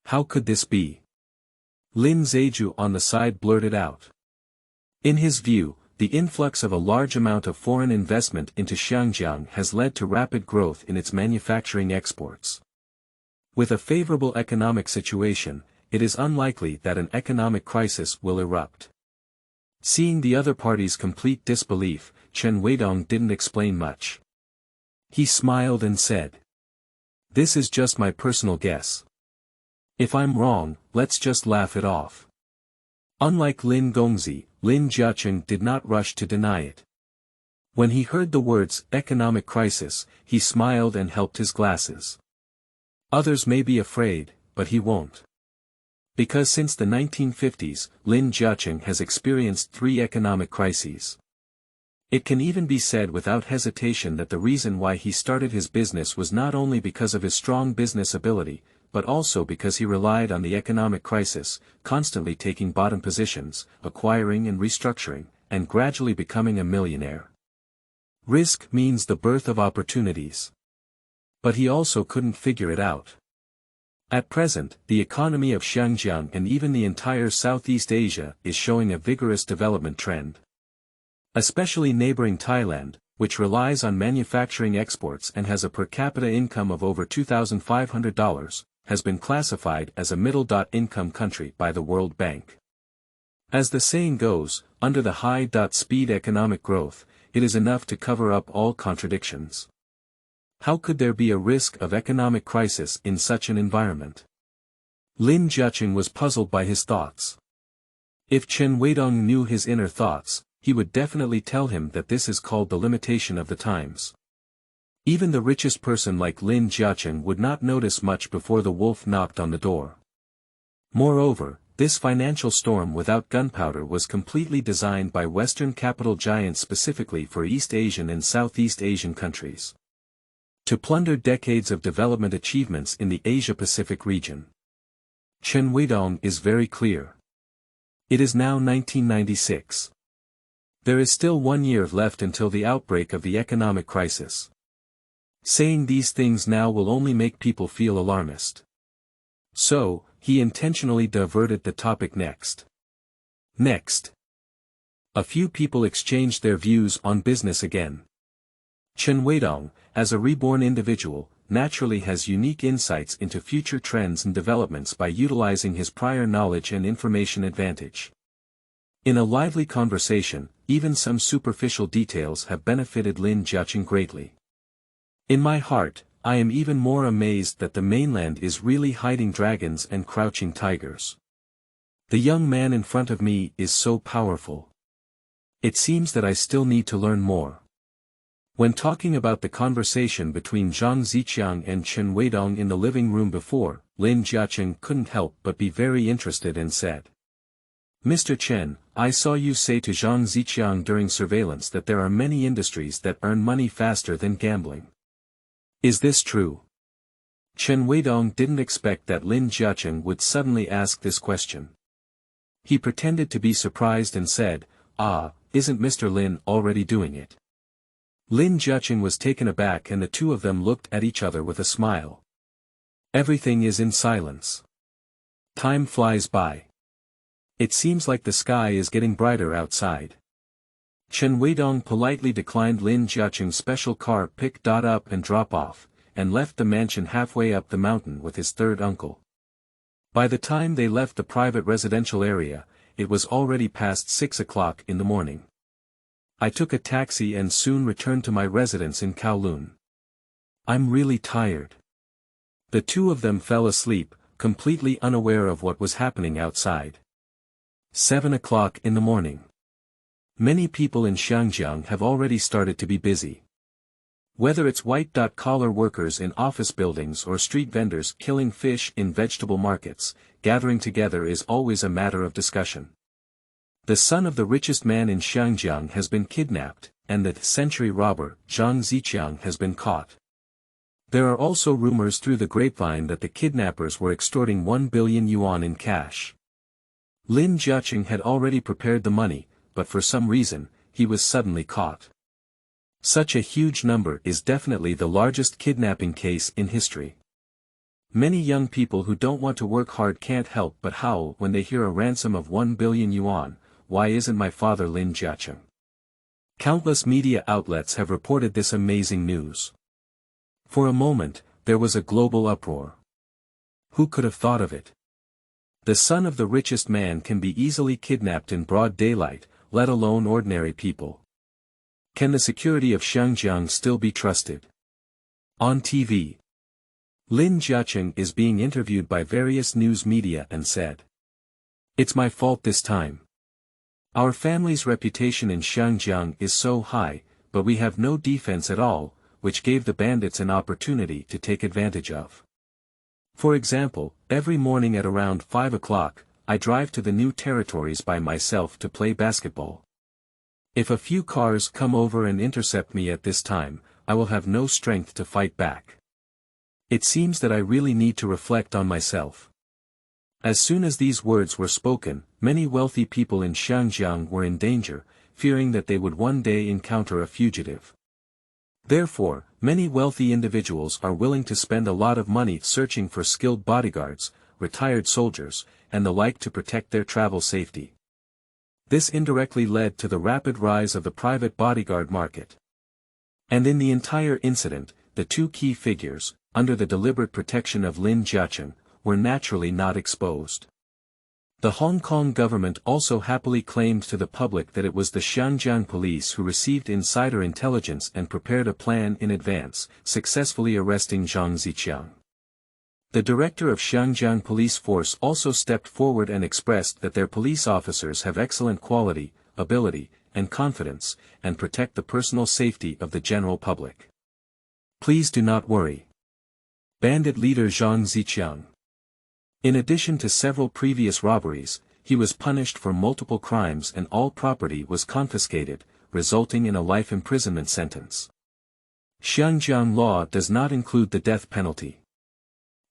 How could this be? Lin Zheju on the side blurted out. In his view, the influx of a large amount of foreign investment into Xiangjiang has led to rapid growth in its manufacturing exports. With a favorable economic situation, it is unlikely that an economic crisis will erupt. Seeing the other party's complete disbelief, Chen Weidong didn't explain much. He smiled and said, This is just my personal guess. If I'm wrong, let's just laugh it off. Unlike Lin Gongzi, Lin Jiaqing did not rush to deny it. When he heard the words economic crisis, he smiled and helped his glasses. Others may be afraid, but he won't. Because since the 1950s, Lin Jiaqing has experienced 3 economic crises. It can even be said without hesitation that the reason why he started his business was not only because of his strong business ability, but also because he relied on the economic crisis, constantly taking bottom positions, acquiring and restructuring, and gradually becoming a millionaire. Risk means the birth of opportunities. But he also couldn't figure it out. At present, the economy of Xiangjiang and even the entire Southeast Asia is showing a vigorous development trend. Especially neighboring Thailand, which relies on manufacturing exports and has a per capita income of over $2,500, has been classified as a middle-income country by the World Bank. As the saying goes, under the high-speed economic growth, it is enough to cover up all contradictions. How could there be a risk of economic crisis in such an environment? Lin Jiaqing was puzzled by his thoughts. If Chen Weidong knew his inner thoughts, he would definitely tell him that this is called the limitation of the times. Even the richest person like Lin Jiaqing would not notice much before the wolf knocked on the door. Moreover, this financial storm without gunpowder was completely designed by Western capital giants specifically for East Asian and Southeast Asian countries. To plunder decades of development achievements in the Asia-Pacific region. Chen Weidong is very clear. It is now 1996. There is still 1 year left until the outbreak of the economic crisis. Saying these things now will only make people feel alarmist. So, he intentionally diverted the topic next. A few people exchanged their views on business again. Chen Weidong, as a reborn individual, naturally has unique insights into future trends and developments by utilizing his prior knowledge and information advantage. In a lively conversation, even some superficial details have benefited Lin Jiaqing greatly. In my heart, I am even more amazed that the mainland is really hiding dragons and crouching tigers. The young man in front of me is so powerful. It seems that I still need to learn more. When talking about the conversation between Zhang Ziqiang and Chen Weidong in the living room before, Lin Jiaqing couldn't help but be very interested and said, Mr. Chen, I saw you say to Zhang Ziqiang during surveillance that there are many industries that earn money faster than gambling. Is this true? Chen Weidong didn't expect that Lin Jiaqing would suddenly ask this question. He pretended to be surprised and said, isn't Mr. Lin already doing it? Lin Jiaqing was taken aback and the two of them looked at each other with a smile. Everything is in silence. Time flies by. It seems like the sky is getting brighter outside. Chen Weidong politely declined Lin Jiaqing's special car pick-up and drop-off, and left the mansion halfway up the mountain with his third uncle. By the time they left the private residential area, it was already past 6 o'clock in the morning. I took a taxi and soon returned to my residence in Kowloon. I'm really tired. The two of them fell asleep, completely unaware of what was happening outside. 7 o'clock in the morning. Many people in Xinjiang have already started to be busy. Whether it's white-collar workers in office buildings or street vendors killing fish in vegetable markets, gathering together is always a matter of discussion. The son of the richest man in Xinjiang has been kidnapped, and the century robber, Zhang Ziqiang, has been caught. There are also rumors through the grapevine that the kidnappers were extorting 1 billion yuan in cash. Lin Jiaqing had already prepared the money, but for some reason, he was suddenly caught. Such a huge number is definitely the largest kidnapping case in history. Many young people who don't want to work hard can't help but howl when they hear a ransom of 1 billion yuan, why isn't my father Lin Jiaqing? Countless media outlets have reported this amazing news. For a moment, there was a global uproar. Who could have thought of it? The son of the richest man can be easily kidnapped in broad daylight, let alone ordinary people. Can the security of Xinjiang still be trusted? On TV, Lin Jiaqing is being interviewed by various news media and said, "It's my fault this time. Our family's reputation in Xinjiang is so high, but we have no defense at all, which gave the bandits an opportunity to take advantage of. For example, every morning at around 5 o'clock, I drive to the new territories by myself to play basketball. If a few cars come over and intercept me at this time, I will have no strength to fight back. It seems that I really need to reflect on myself." As soon as these words were spoken, many wealthy people in Xinjiang were in danger, fearing that they would one day encounter a fugitive. Therefore, many wealthy individuals are willing to spend a lot of money searching for skilled bodyguards, retired soldiers, and the like to protect their travel safety. This indirectly led to the rapid rise of the private bodyguard market. And in the entire incident, the two key figures, under the deliberate protection of Lin Jiaqing, were naturally not exposed. The Hong Kong government also happily claimed to the public that it was the Xinjiang police who received insider intelligence and prepared a plan in advance, successfully arresting Zhang Ziqiang. The director of Xinjiang Police Force also stepped forward and expressed that their police officers have excellent quality, ability, and confidence, and protect the personal safety of the general public. Please do not worry. Bandit leader Zhang Ziqiang. In addition to several previous robberies, he was punished for multiple crimes and all property was confiscated, resulting in a life imprisonment sentence. Xinjiang law does not include the death penalty.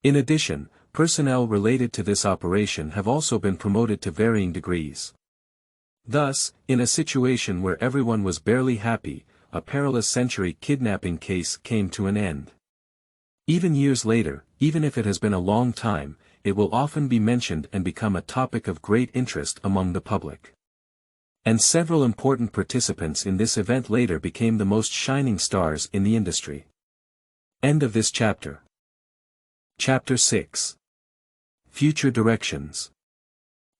In addition, personnel related to this operation have also been promoted to varying degrees. Thus, in a situation where everyone was barely happy, a perilous century kidnapping case came to an end. Even years later, even if it has been a long time, it will often be mentioned and become a topic of great interest among the public. And several important participants in this event later became the most shining stars in the industry. End of this chapter. Chapter 6. Future Directions.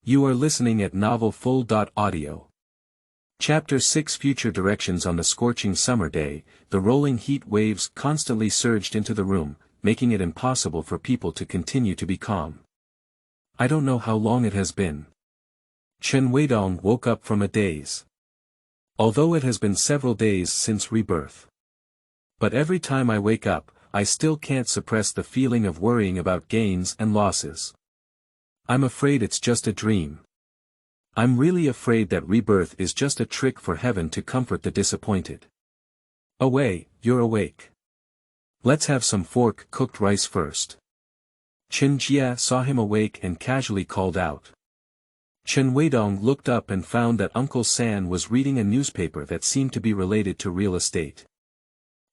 You are listening at novelfull.audio. Chapter 6 Future Directions. On the scorching summer day, the rolling heat waves constantly surged into the room, making it impossible for people to continue to be calm. I don't know how long it has been. Chen Weidong woke up from a daze. Although it has been several days since Rebirth. But every time I wake up, I still can't suppress the feeling of worrying about gains and losses. I'm afraid it's just a dream. I'm really afraid that Rebirth is just a trick for heaven to comfort the disappointed. Away, you're awake. Let's have some fork-cooked rice first. Chen Jia saw him awake and casually called out. Chen Weidong looked up and found that Uncle San was reading a newspaper that seemed to be related to real estate.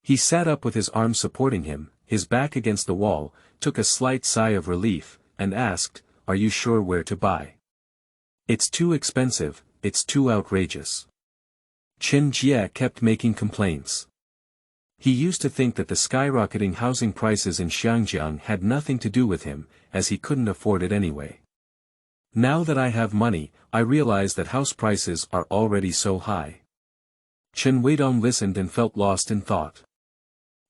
He sat up with his arms supporting him, his back against the wall, took a slight sigh of relief, and asked, are you sure where to buy? It's too expensive, it's too outrageous. Chen Jie kept making complaints. He used to think that the skyrocketing housing prices in Xiangjiang had nothing to do with him, as he couldn't afford it anyway. Now that I have money, I realize that house prices are already so high. Chen Weidong listened and felt lost in thought.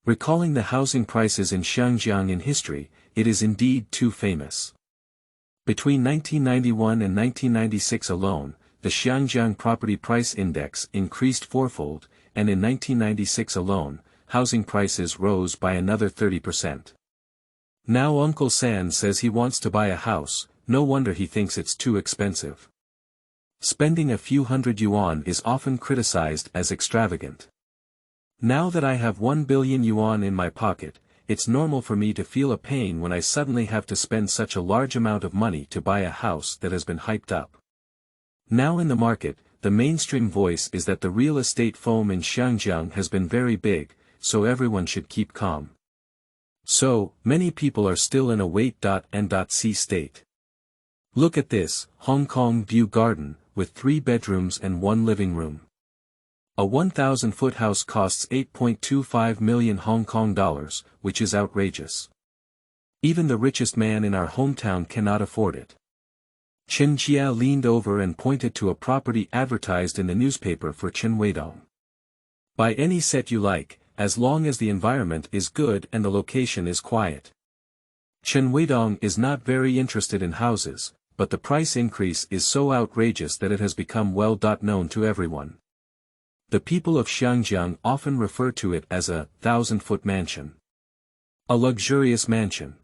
Recalling the housing prices in Xiangjiang in history, it is indeed too famous. Between 1991 and 1996 alone, the Xiangjiang Property Price Index increased fourfold, and in 1996 alone, housing prices rose by another 30%. Now Uncle San says he wants to buy a house, no wonder he thinks it's too expensive. Spending a few hundred yuan is often criticized as extravagant. Now that I have 1 billion yuan in my pocket, it's normal for me to feel a pain when I suddenly have to spend such a large amount of money to buy a house that has been hyped up. Now in the market, the mainstream voice is that the real estate foam in Xiangjiang has been very big, so everyone should keep calm. So, many people are still in a wait-and-see state. Look at this, Hong Kong View Garden, with 3 bedrooms and 1 living room. A 1,000-foot house costs 8.25 million Hong Kong dollars, which is outrageous. Even the richest man in our hometown cannot afford it. Chen Jia leaned over and pointed to a property advertised in the newspaper for Chen Weidong. Buy any set you like, as long as the environment is good and the location is quiet. Chen Weidong is not very interested in houses, but the price increase is so outrageous that it has become well known to everyone. The people of Xiangjiang often refer to it as a 1,000-foot mansion. A luxurious mansion.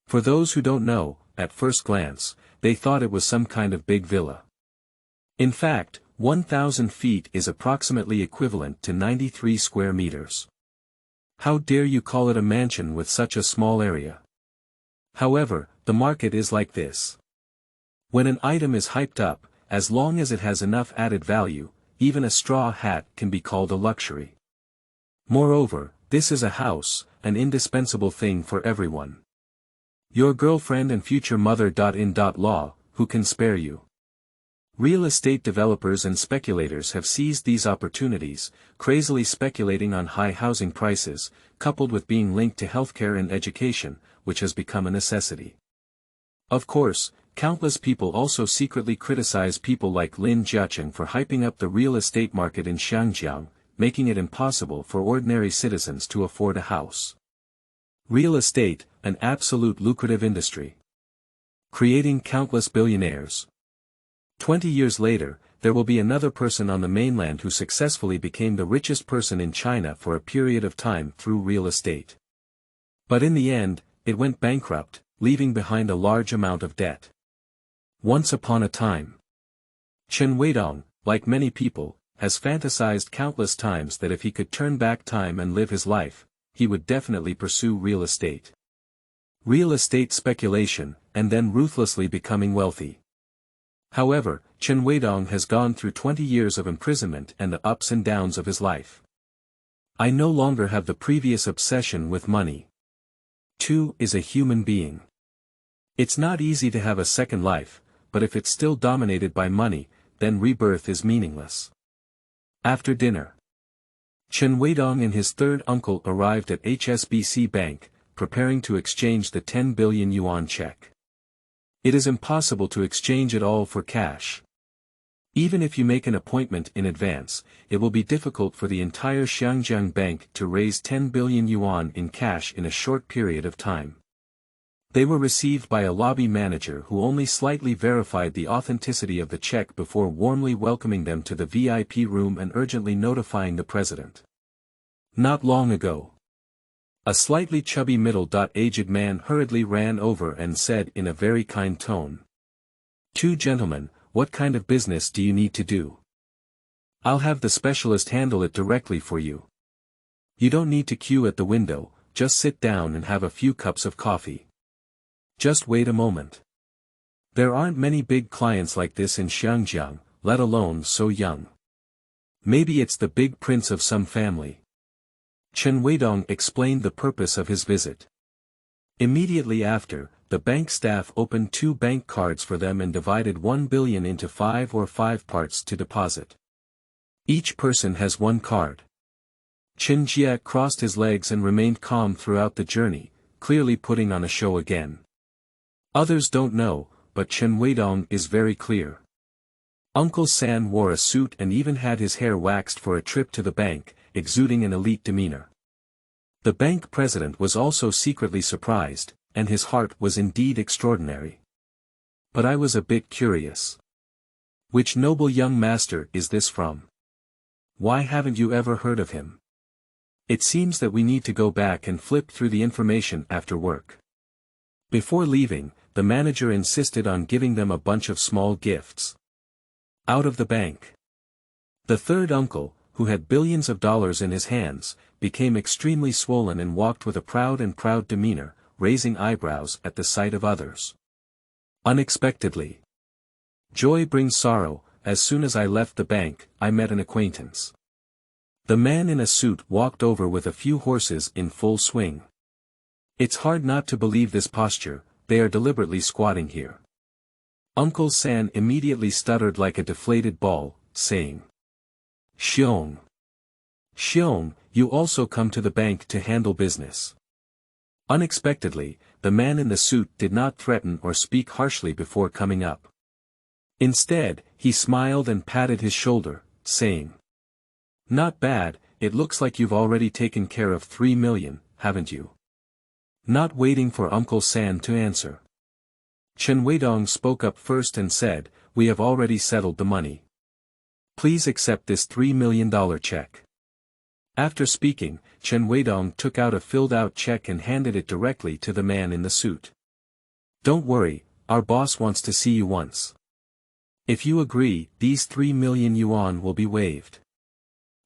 For those who don't know, at first glance, they thought it was some kind of big villa. In fact, 1,000 feet is approximately equivalent to 93 square meters. How dare you call it a mansion with such a small area? However, the market is like this. When an item is hyped up, as long as it has enough added value, even a straw hat can be called a luxury. Moreover, this is a house, an indispensable thing for everyone. Your girlfriend and future mother.in.law, who can spare you? Real estate developers and speculators have seized these opportunities, crazily speculating on high housing prices, coupled with being linked to healthcare and education, which has become a necessity. Of course, countless people also secretly criticize people like Lin Jiacheng for hyping up the real estate market in Xiangjiang, making it impossible for ordinary citizens to afford a house. Real estate, an absolute lucrative industry. Creating countless billionaires. 20 years later, there will be another person on the mainland who successfully became the richest person in China for a period of time through real estate. But in the end, it went bankrupt, leaving behind a large amount of debt. Once upon a time. Chen Weidong, like many people, has fantasized countless times that if he could turn back time and live his life, he would definitely pursue real estate. Real estate speculation, and then ruthlessly becoming wealthy. However, Chen Weidong has gone through 20 years of imprisonment and the ups and downs of his life. I no longer have the previous obsession with money. 2 is a human being. It's not easy to have a second life, but if it's still dominated by money, then rebirth is meaningless. After dinner, Chen Weidong and his third uncle arrived at HSBC Bank, preparing to exchange the 10 billion yuan check. It is impossible to exchange it all for cash. Even if you make an appointment in advance, it will be difficult for the entire Xiangjiang Bank to raise 10 billion yuan in cash in a short period of time. They were received by a lobby manager who only slightly verified the authenticity of the check before warmly welcoming them to the VIP room and urgently notifying the president. Not long ago, a slightly chubby middle-aged man hurriedly ran over and said in a very kind tone, "2 gentlemen, what kind of business do you need to do? I'll have the specialist handle it directly for you. You don't need to queue at the window, just sit down and have a few cups of coffee. Just wait a moment. There aren't many big clients like this in Xiangjiang, let alone so young. Maybe it's the big prince of some family." Chen Weidong explained the purpose of his visit. Immediately after, the bank staff opened 2 bank cards for them and divided 1 billion into 5 parts to deposit. Each person has 1 card. Chen Jie crossed his legs and remained calm throughout the journey, clearly putting on a show again. Others don't know, but Chen Weidong is very clear. Uncle San wore a suit and even had his hair waxed for a trip to the bank, exuding an elite demeanor. The bank president was also secretly surprised, and his heart was indeed extraordinary. But I was a bit curious. Which noble young master is this from? Why haven't you ever heard of him? It seems that we need to go back and flip through the information after work. Before leaving, the manager insisted on giving them a bunch of small gifts. Out of the bank. The third uncle, who had billions of dollars in his hands, became extremely swollen and walked with a proud demeanor, raising eyebrows at the sight of others. Unexpectedly. Joy brings sorrow. As soon as I left the bank, I met an acquaintance. The man in a suit walked over with a few horses in full swing. It's hard not to believe this posture, they are deliberately squatting here. Uncle San immediately stuttered like a deflated ball, saying, Xiong. Xiong, you also come to the bank to handle business. Unexpectedly, the man in the suit did not threaten or speak harshly before coming up. Instead, he smiled and patted his shoulder, saying, Not bad, it looks like you've already taken care of 3 million, haven't you? Not waiting for Uncle San to answer. Chen Weidong spoke up first and said, We have already settled the money. Please accept this $3 million check. After speaking, Chen Weidong took out a filled-out check and handed it directly to the man in the suit. Don't worry, our boss wants to see you once. If you agree, these 3 million yuan will be waived.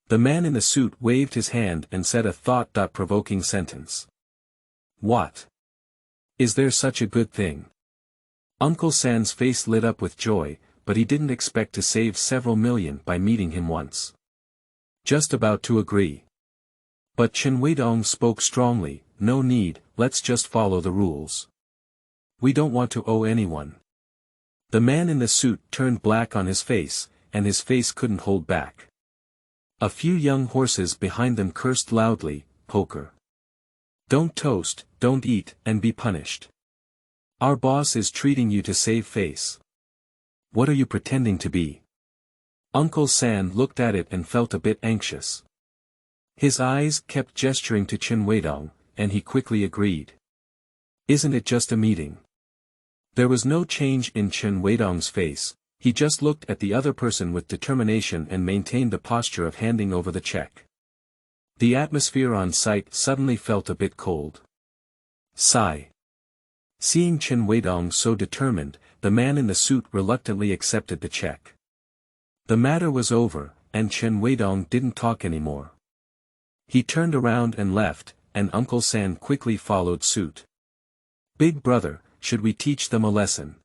The man in the suit waved his hand and said a thought-provoking sentence. What? Is there such a good thing? Uncle San's face lit up with joy, but he didn't expect to save several million by meeting him once. Just about to agree. But Chen Weidong spoke strongly, No need, let's just follow the rules. We don't want to owe anyone. The man in the suit turned black on his face, and his face couldn't hold back. A few young horses behind them cursed loudly, Poker. Don't toast, don't eat, and be punished. Our boss is treating you to save face. What are you pretending to be? Uncle San looked at it and felt a bit anxious. His eyes kept gesturing to Chen Weidong, and he quickly agreed. Isn't it just a meeting? There was no change in Chen Weidong's face, he just looked at the other person with determination and maintained the posture of handing over the check. The atmosphere on site suddenly felt a bit cold. Sigh. Seeing Chen Weidong so determined, the man in the suit reluctantly accepted the check. The matter was over, and Chen Weidong didn't talk anymore. He turned around and left, and Uncle San quickly followed suit. Big brother, should we teach them a lesson?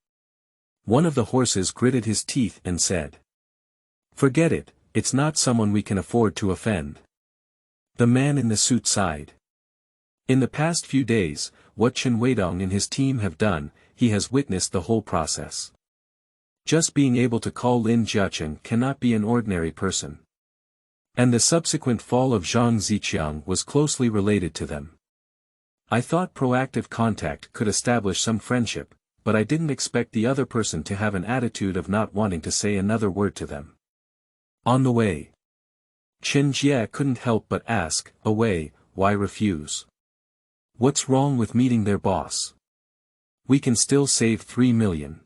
One of the horses gritted his teeth and said. Forget it, it's not someone we can afford to offend. The man in the suit sighed. In the past few days, what Chen Weidong and his team have done, he has witnessed the whole process. Just being able to call Lin Jiachen cannot be an ordinary person. And the subsequent fall of Zhang Ziqiang was closely related to them. I thought proactive contact could establish some friendship, but I didn't expect the other person to have an attitude of not wanting to say another word to them. On the way. Chen Jie couldn't help but ask, away, why refuse? What's wrong with meeting their boss? We can still save 3 million.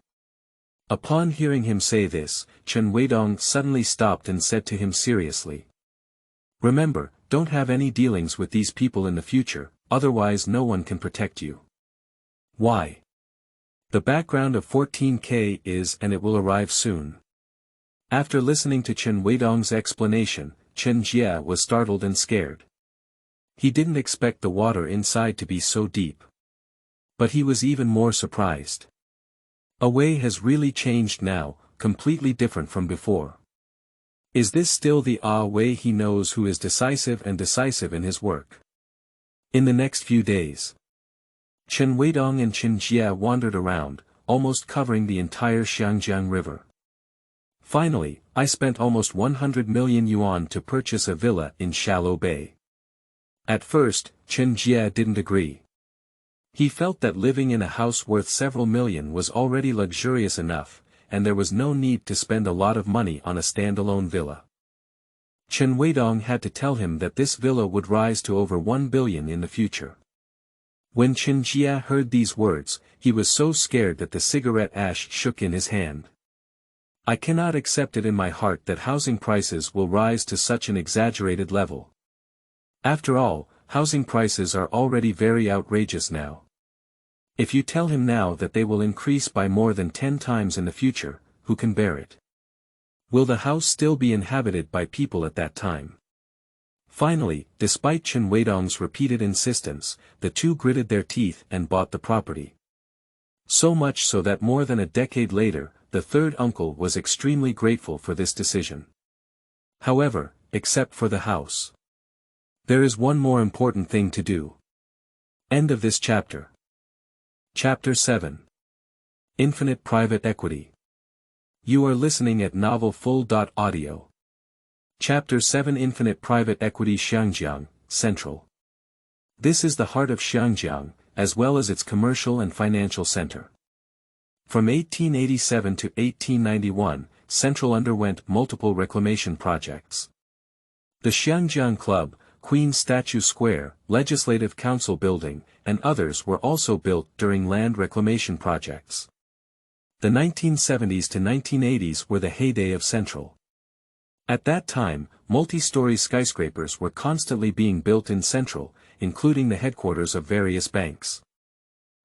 Upon hearing him say this, Chen Weidong suddenly stopped and said to him seriously. Remember, don't have any dealings with these people in the future, otherwise no one can protect you. Why? The background of 14K is and it will arrive soon. After listening to Chen Weidong's explanation, Chen Jie was startled and scared. He didn't expect the water inside to be so deep. But he was even more surprised. Wei has really changed now, completely different from before. Is this still the Wei he knows who is decisive in his work? In the next few days. Chen Weidong and Chen Jia wandered around, almost covering the entire Xiangjiang River. Finally, I spent almost 100 million yuan to purchase a villa in Shallow Bay. At first, Chen Jia didn't agree. He felt that living in a house worth several million was already luxurious enough, and there was no need to spend a lot of money on a standalone villa. Chen Weidong had to tell him that this villa would rise to over 1 billion in the future. When Chen Jia heard these words, he was so scared that the cigarette ash shook in his hand. I cannot accept it in my heart that housing prices will rise to such an exaggerated level. After all, housing prices are already very outrageous now. If you tell him now that they will increase by more than 10 times in the future, who can bear it? Will the house still be inhabited by people at that time? Finally, despite Chen Weidong's repeated insistence, the two gritted their teeth and bought the property. So much so that more than a decade later, the third uncle was extremely grateful for this decision. However, except for the house. There is one more important thing to do. End of this chapter. Chapter 7. Infinite Private Equity. You are listening at novelfull.audio. Chapter 7 Infinite Private Equity Xiangjiang, Central. This is the heart of Xiangjiang, as well as its commercial and financial center. From 1887 to 1891, Central underwent multiple reclamation projects. The Xiangjiang Club, Queen's Statue Square, Legislative Council Building, and others were also built during land reclamation projects. The 1970s to 1980s were the heyday of Central. At that time, multi-story skyscrapers were constantly being built in Central, including the headquarters of various banks.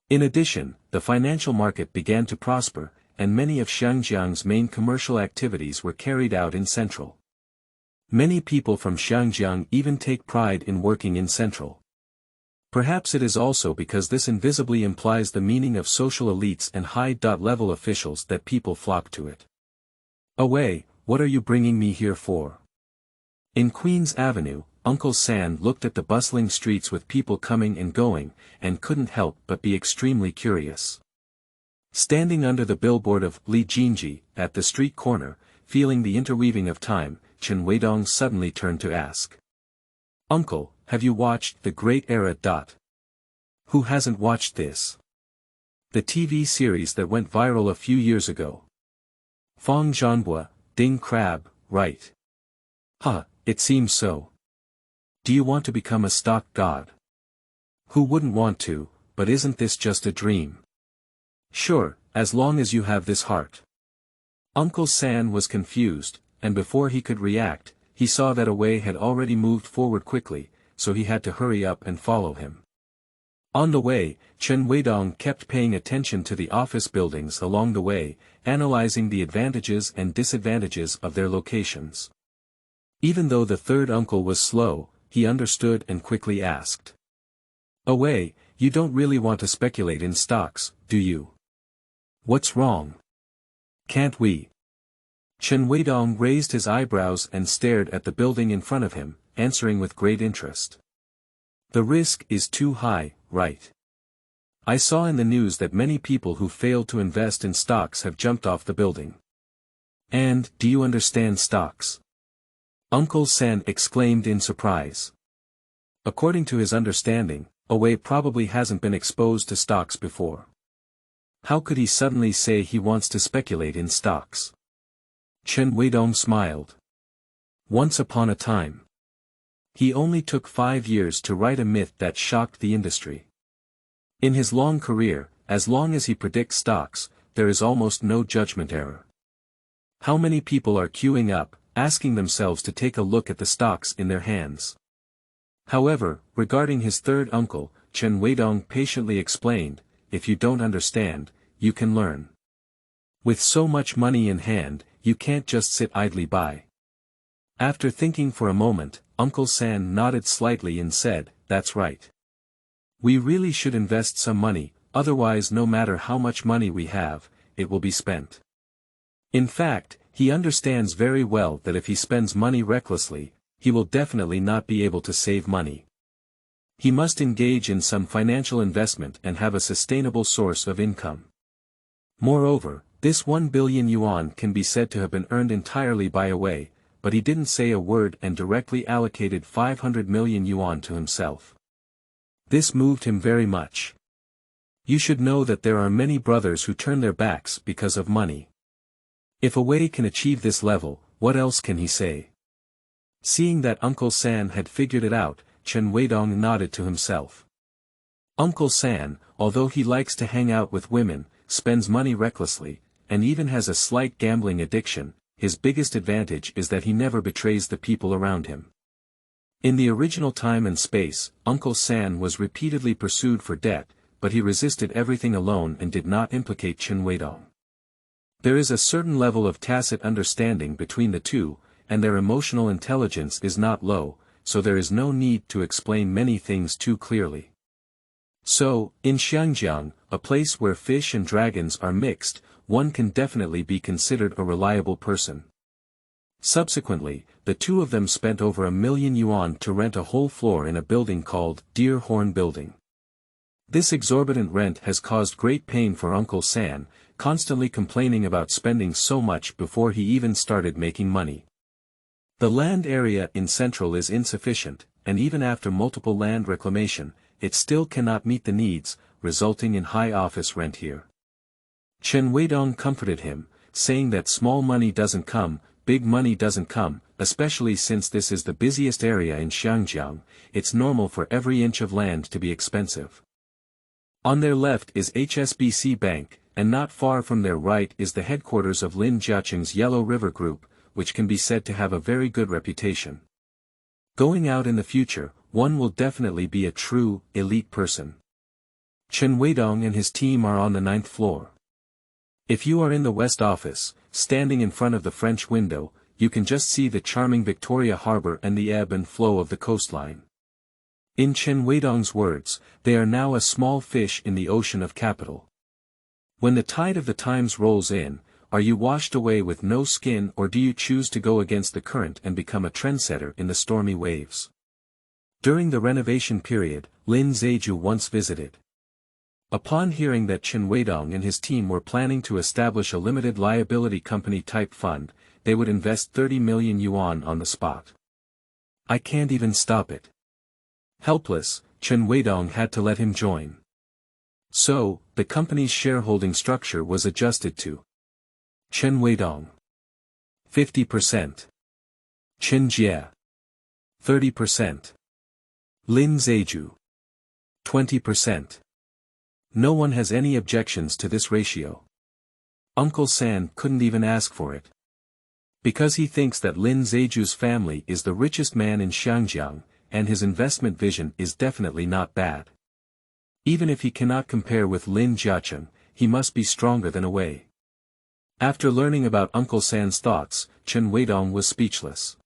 In addition, the financial market began to prosper, and many of Xiangjiang's main commercial activities were carried out in Central. Many people from Xiangjiang even take pride in working in Central. Perhaps it is also because this invisibly implies the meaning of social elites and high-level officials that people flock to it. Away, what are you bringing me here for? In Queen's Avenue, Uncle San looked at the bustling streets with people coming and going, and couldn't help but be extremely curious. Standing under the billboard of Li Jinji, at the street corner, feeling the interweaving of time, Chen Weidong suddenly turned to ask. Uncle, have you watched The Great Era? Who hasn't watched this? The TV series that went viral a few years ago. Fong Zhanhua, Ding Crab, right? Huh, it seems so. Do you want to become a stock god? Who wouldn't want to, but isn't this just a dream? Sure, as long as you have this heart. Uncle San was confused, and before he could react, he saw that Away had already moved forward quickly, so he had to hurry up and follow him. On the way, Chen Weidong kept paying attention to the office buildings along the way, analyzing the advantages and disadvantages of their locations. Even though the third uncle was slow, he understood and quickly asked. Away, you don't really want to speculate in stocks, do you? What's wrong? Can't we? Chen Weidong raised his eyebrows and stared at the building in front of him, answering with great interest. The risk is too high, right? I saw in the news that many people who failed to invest in stocks have jumped off the building. And, do you understand stocks? Uncle San exclaimed in surprise. According to his understanding, Away probably hasn't been exposed to stocks before. How could he suddenly say he wants to speculate in stocks? Chen Weidong smiled. Once upon a time. He only took 5 years to write a myth that shocked the industry. In his long career, as long as he predicts stocks, there is almost no judgment error. How many people are queuing up, asking themselves to take a look at the stocks in their hands? However, regarding his third uncle, Chen Weidong patiently explained, if you don't understand, you can learn. With so much money in hand, you can't just sit idly by. After thinking for a moment, Uncle San nodded slightly and said, that's right. We really should invest some money, otherwise no matter how much money we have, it will be spent. In fact, he understands very well that if he spends money recklessly, he will definitely not be able to save money. He must engage in some financial investment and have a sustainable source of income. Moreover, this 1 billion yuan can be said to have been earned entirely by a way, but he didn't say a word and directly allocated 500 million yuan to himself. This moved him very much. You should know that there are many brothers who turn their backs because of money. If a Wei can achieve this level, what else can he say? Seeing that Uncle San had figured it out, Chen Weidong nodded to himself. Uncle San, although he likes to hang out with women, spends money recklessly, and even has a slight gambling addiction, his biggest advantage is that he never betrays the people around him. In the original time and space, Uncle San was repeatedly pursued for debt, but he resisted everything alone and did not implicate Chen Weidong. There is a certain level of tacit understanding between the two, and their emotional intelligence is not low, so there is no need to explain many things too clearly. So, in Xiangjiang, a place where fish and dragons are mixed, one can definitely be considered a reliable person. Subsequently, the two of them spent over 1 million yuan to rent a whole floor in a building called Deer Horn Building. This exorbitant rent has caused great pain for Uncle San, constantly complaining about spending so much before he even started making money. The land area in Central is insufficient, and even after multiple land reclamation, it still cannot meet the needs, resulting in high office rent here. Chen Weidong comforted him, saying that small money doesn't come, big money doesn't come, especially since this is the busiest area in Xiangjiang, it's normal for every inch of land to be expensive. On their left is HSBC Bank, and not far from their right is the headquarters of Lin Jiaqing's Yellow River Group, which can be said to have a very good reputation. Going out in the future, one will definitely be a true, elite person. Chen Weidong and his team are on the 9th floor. If you are in the West Office, standing in front of the French window, you can just see the charming Victoria Harbor and the ebb and flow of the coastline. In Chen Weidong's words, they are now a small fish in the ocean of capital. When the tide of the times rolls in, are you washed away with no skin, or do you choose to go against the current and become a trendsetter in the stormy waves? During the renovation period, Lin Zeju once visited. Upon hearing that Chen Weidong and his team were planning to establish a limited liability company type fund, they would invest 30 million yuan on the spot. I can't even stop it. Helpless, Chen Weidong had to let him join. So, the company's shareholding structure was adjusted to Chen Weidong 50%, Chen Jie 30%, Lin Zeju 20%. No one has any objections to this ratio. Uncle San couldn't even ask for it. Because he thinks that Lin Zeju's family is the richest man in Xiangjiang, and his investment vision is definitely not bad. Even if he cannot compare with Lin Jiaqing, he must be stronger than a Wei. After learning about Uncle San's thoughts, Chen Weidong was speechless.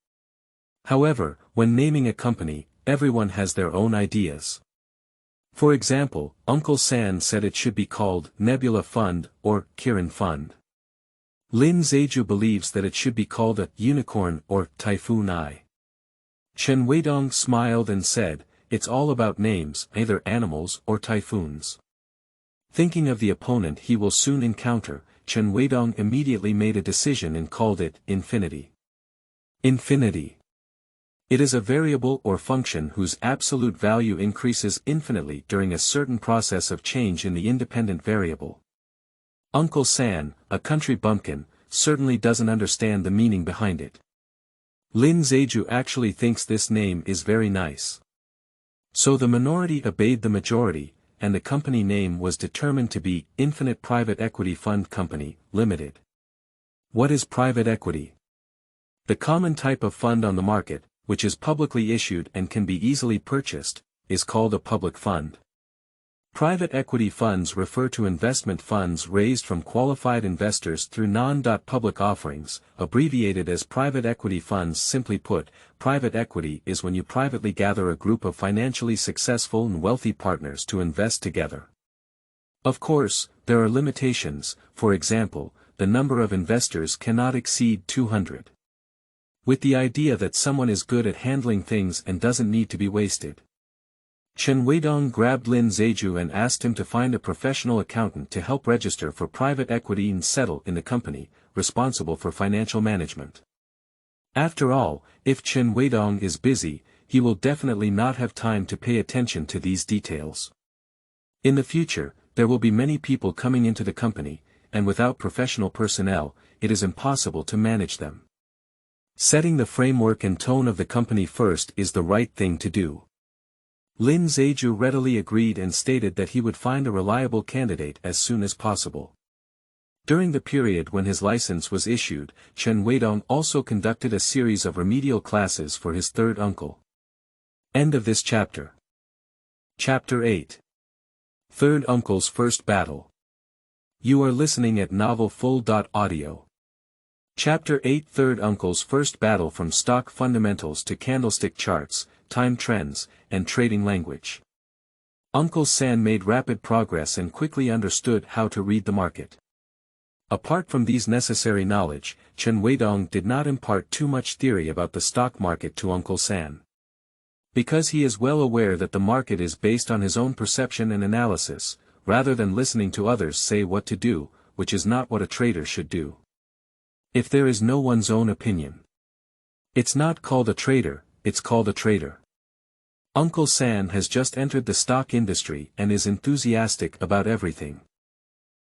However, when naming a company, everyone has their own ideas. For example, Uncle San said it should be called Nebula Fund or Kirin Fund. Lin Zeju believes that it should be called a Unicorn or Typhoon Eye. Chen Weidong smiled and said, it's all about names, either animals or typhoons. Thinking of the opponent he will soon encounter, Chen Weidong immediately made a decision and called it Infinity. Infinity. It is a variable or function whose absolute value increases infinitely during a certain process of change in the independent variable. Uncle San, a country bumpkin, certainly doesn't understand the meaning behind it. Lin Zeju actually thinks this name is very nice. So the minority obeyed the majority, and the company name was determined to be Infinite Private Equity Fund Company, Limited. What is private equity? The common type of fund on the market, which is publicly issued and can be easily purchased, is called a public fund. Private equity funds refer to investment funds raised from qualified investors through non-public offerings, abbreviated as private equity funds. Simply put, private equity is when you privately gather a group of financially successful and wealthy partners to invest together. Of course, there are limitations. For example, the number of investors cannot exceed 200. With the idea that someone is good at handling things and doesn't need to be wasted. Chen Weidong grabbed Lin Zeju and asked him to find a professional accountant to help register for private equity and settle in the company, responsible for financial management. After all, if Chen Weidong is busy, he will definitely not have time to pay attention to these details. In the future, there will be many people coming into the company, and without professional personnel, it is impossible to manage them. Setting the framework and tone of the company first is the right thing to do. Lin Zeju readily agreed and stated that he would find a reliable candidate as soon as possible. During the period when his license was issued, Chen Weidong also conducted a series of remedial classes for his third uncle. End of this chapter. Chapter 8. Third Uncle's First Battle. You are listening at novelfull.audio. Chapter 8 Third Uncle's First Battle from Stock Fundamentals to Candlestick Charts, Time Trends, and Trading Language. Uncle San made rapid progress and quickly understood how to read the market. Apart from these necessary knowledge, Chen Weidong did not impart too much theory about the stock market to Uncle San. Because he is well aware that the market is based on his own perception and analysis, rather than listening to others say what to do, which is not what a trader should do. If there is no one's own opinion, it's not called a trader, it's called a trader. Uncle San has just entered the stock industry and is enthusiastic about everything.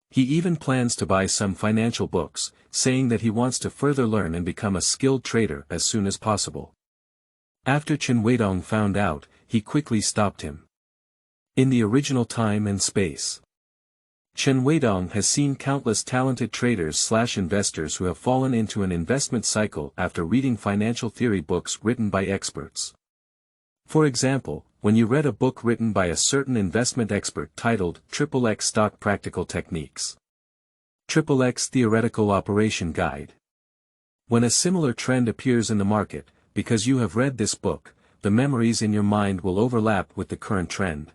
He even plans to buy some financial books, saying that he wants to further learn and become a skilled trader as soon as possible. After Chen Weidong found out, he quickly stopped him. In the original time and space, Chen Weidong has seen countless talented traders/investors who have fallen into an investment cycle after reading financial theory books written by experts. For example, when you read a book written by a certain investment expert titled XXX Stock Practical Techniques, XXX Theoretical Operation Guide. When a similar trend appears in the market, because you have read this book, the memories in your mind will overlap with the current trend.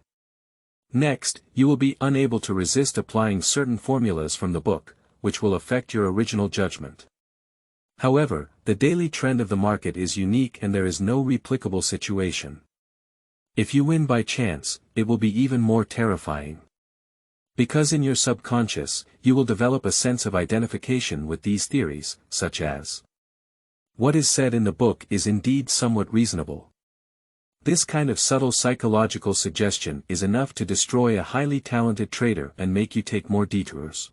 Next, you will be unable to resist applying certain formulas from the book, which will affect your original judgment. However, the daily trend of the market is unique and there is no replicable situation. If you win by chance, it will be even more terrifying. Because in your subconscious, you will develop a sense of identification with these theories, such as, what is said in the book is indeed somewhat reasonable. This kind of subtle psychological suggestion is enough to destroy a highly talented trader and make you take more detours.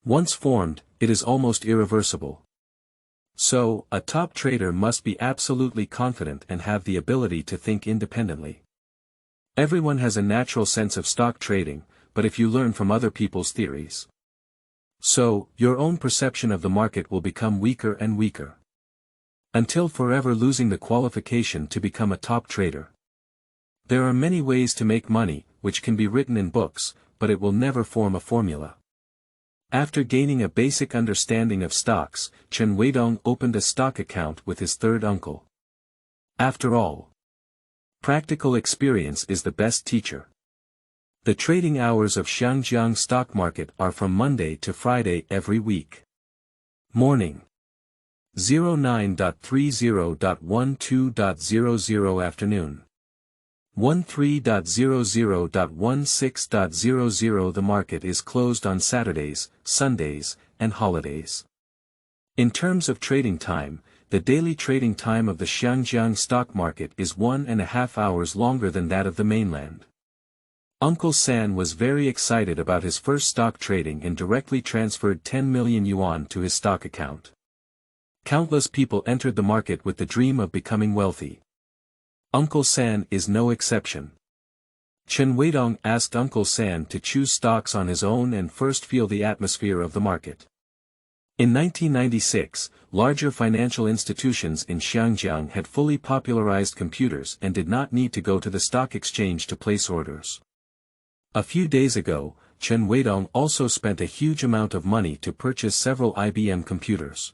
Once formed, it is almost irreversible. So, a top trader must be absolutely confident and have the ability to think independently. Everyone has a natural sense of stock trading, but if you learn from other people's theories, so, your own perception of the market will become weaker and weaker, until forever losing the qualification to become a top trader. There are many ways to make money, which can be written in books, but it will never form a formula. After gaining a basic understanding of stocks, Chen Weidong opened a stock account with his third uncle. After all, practical experience is the best teacher. The trading hours of Xiangjiang stock market are from Monday to Friday every week. Morning 09.30.12.00 Afternoon 13.00.16.00 The market is closed on Saturdays, Sundays, and holidays. In terms of trading time, the daily trading time of the Xiangjiang stock market is 1.5 hours longer than that of the mainland. Uncle San was very excited about his first stock trading and directly transferred 10 million yuan to his stock account. Countless people entered the market with the dream of becoming wealthy. Uncle San is no exception. Chen Weidong asked Uncle San to choose stocks on his own and first feel the atmosphere of the market. In 1996, larger financial institutions in Xiangjiang had fully popularized computers and did not need to go to the stock exchange to place orders. A few days ago, Chen Weidong also spent a huge amount of money to purchase several IBM computers.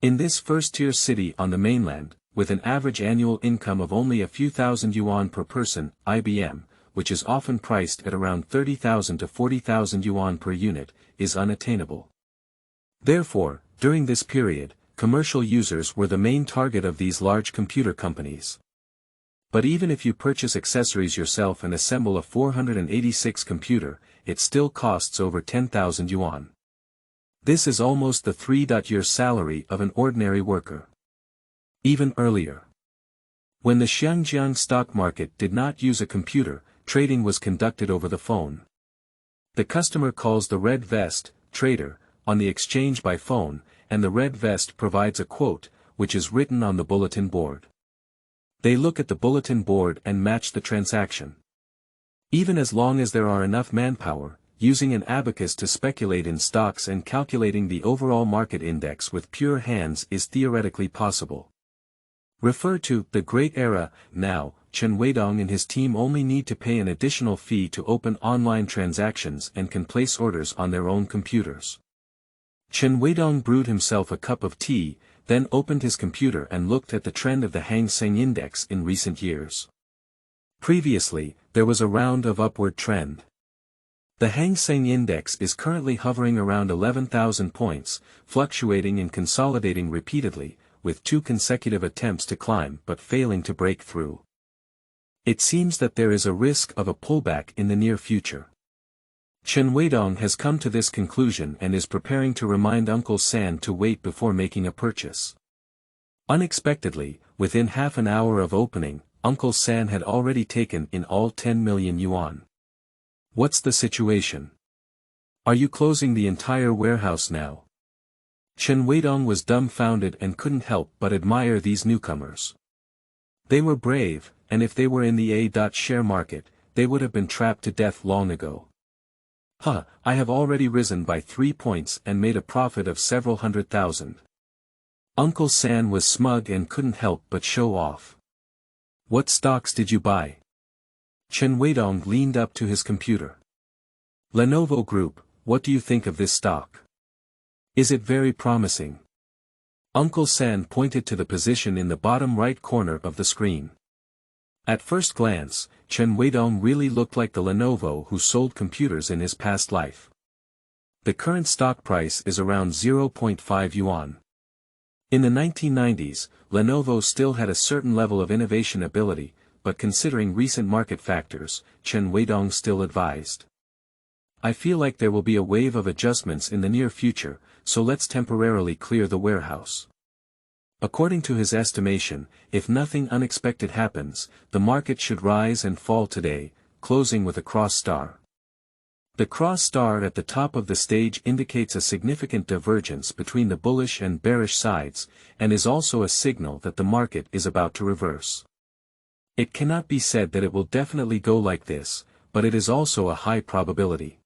In this first-tier city on the mainland, with an average annual income of only a few thousand yuan per person, IBM, which is often priced at around 30,000 to 40,000 yuan per unit, is unattainable. Therefore, during this period, commercial users were the main target of these large computer companies. But even if you purchase accessories yourself and assemble a 486 computer, it still costs over 10,000 yuan. This is almost the 3-year salary of an ordinary worker. Even earlier, when the Xinjiang stock market did not use a computer, trading was conducted over the phone. The customer calls the red vest, trader, on the exchange by phone, and the red vest provides a quote, which is written on the bulletin board. They look at the bulletin board and match the transaction. Even as long as there are enough manpower, using an abacus to speculate in stocks and calculating the overall market index with pure hands is theoretically possible. Refer to the Great Era. Now, Chen Weidong and his team only need to pay an additional fee to open online transactions and can place orders on their own computers. Chen Weidong brewed himself a cup of tea, then opened his computer and looked at the trend of the Hang Seng Index in recent years. Previously, there was a round of upward trend. The Hang Seng Index is currently hovering around 11,000 points, fluctuating and consolidating repeatedly, with 2 consecutive attempts to climb but failing to break through. It seems that there is a risk of a pullback in the near future. Chen Weidong has come to this conclusion and is preparing to remind Uncle San to wait before making a purchase. Unexpectedly, within half an hour of opening, Uncle San had already taken in all 10 million yuan. What's the situation? Are you closing the entire warehouse now? Chen Weidong was dumbfounded and couldn't help but admire these newcomers. They were brave, and if they were in the A-share market, they would have been trapped to death long ago. I have already risen by 3 points and made a profit of several 100,000. Uncle San was smug and couldn't help but show off. What stocks did you buy? Chen Weidong leaned up to his computer. Lenovo Group, what do you think of this stock? Is it very promising? Uncle San pointed to the position in the bottom right corner of the screen. At first glance, Chen Weidong really looked like the Lenovo who sold computers in his past life. The current stock price is around 0.5 yuan. In the 1990s, Lenovo still had a certain level of innovation ability, but considering recent market factors, Chen Weidong still advised. I feel like there will be a wave of adjustments in the near future, so let's temporarily clear the warehouse. According to his estimation, if nothing unexpected happens, the market should rise and fall today, closing with a cross star. The cross star at the top of the stage indicates a significant divergence between the bullish and bearish sides, and is also a signal that the market is about to reverse. It cannot be said that it will definitely go like this, but it is also a high probability.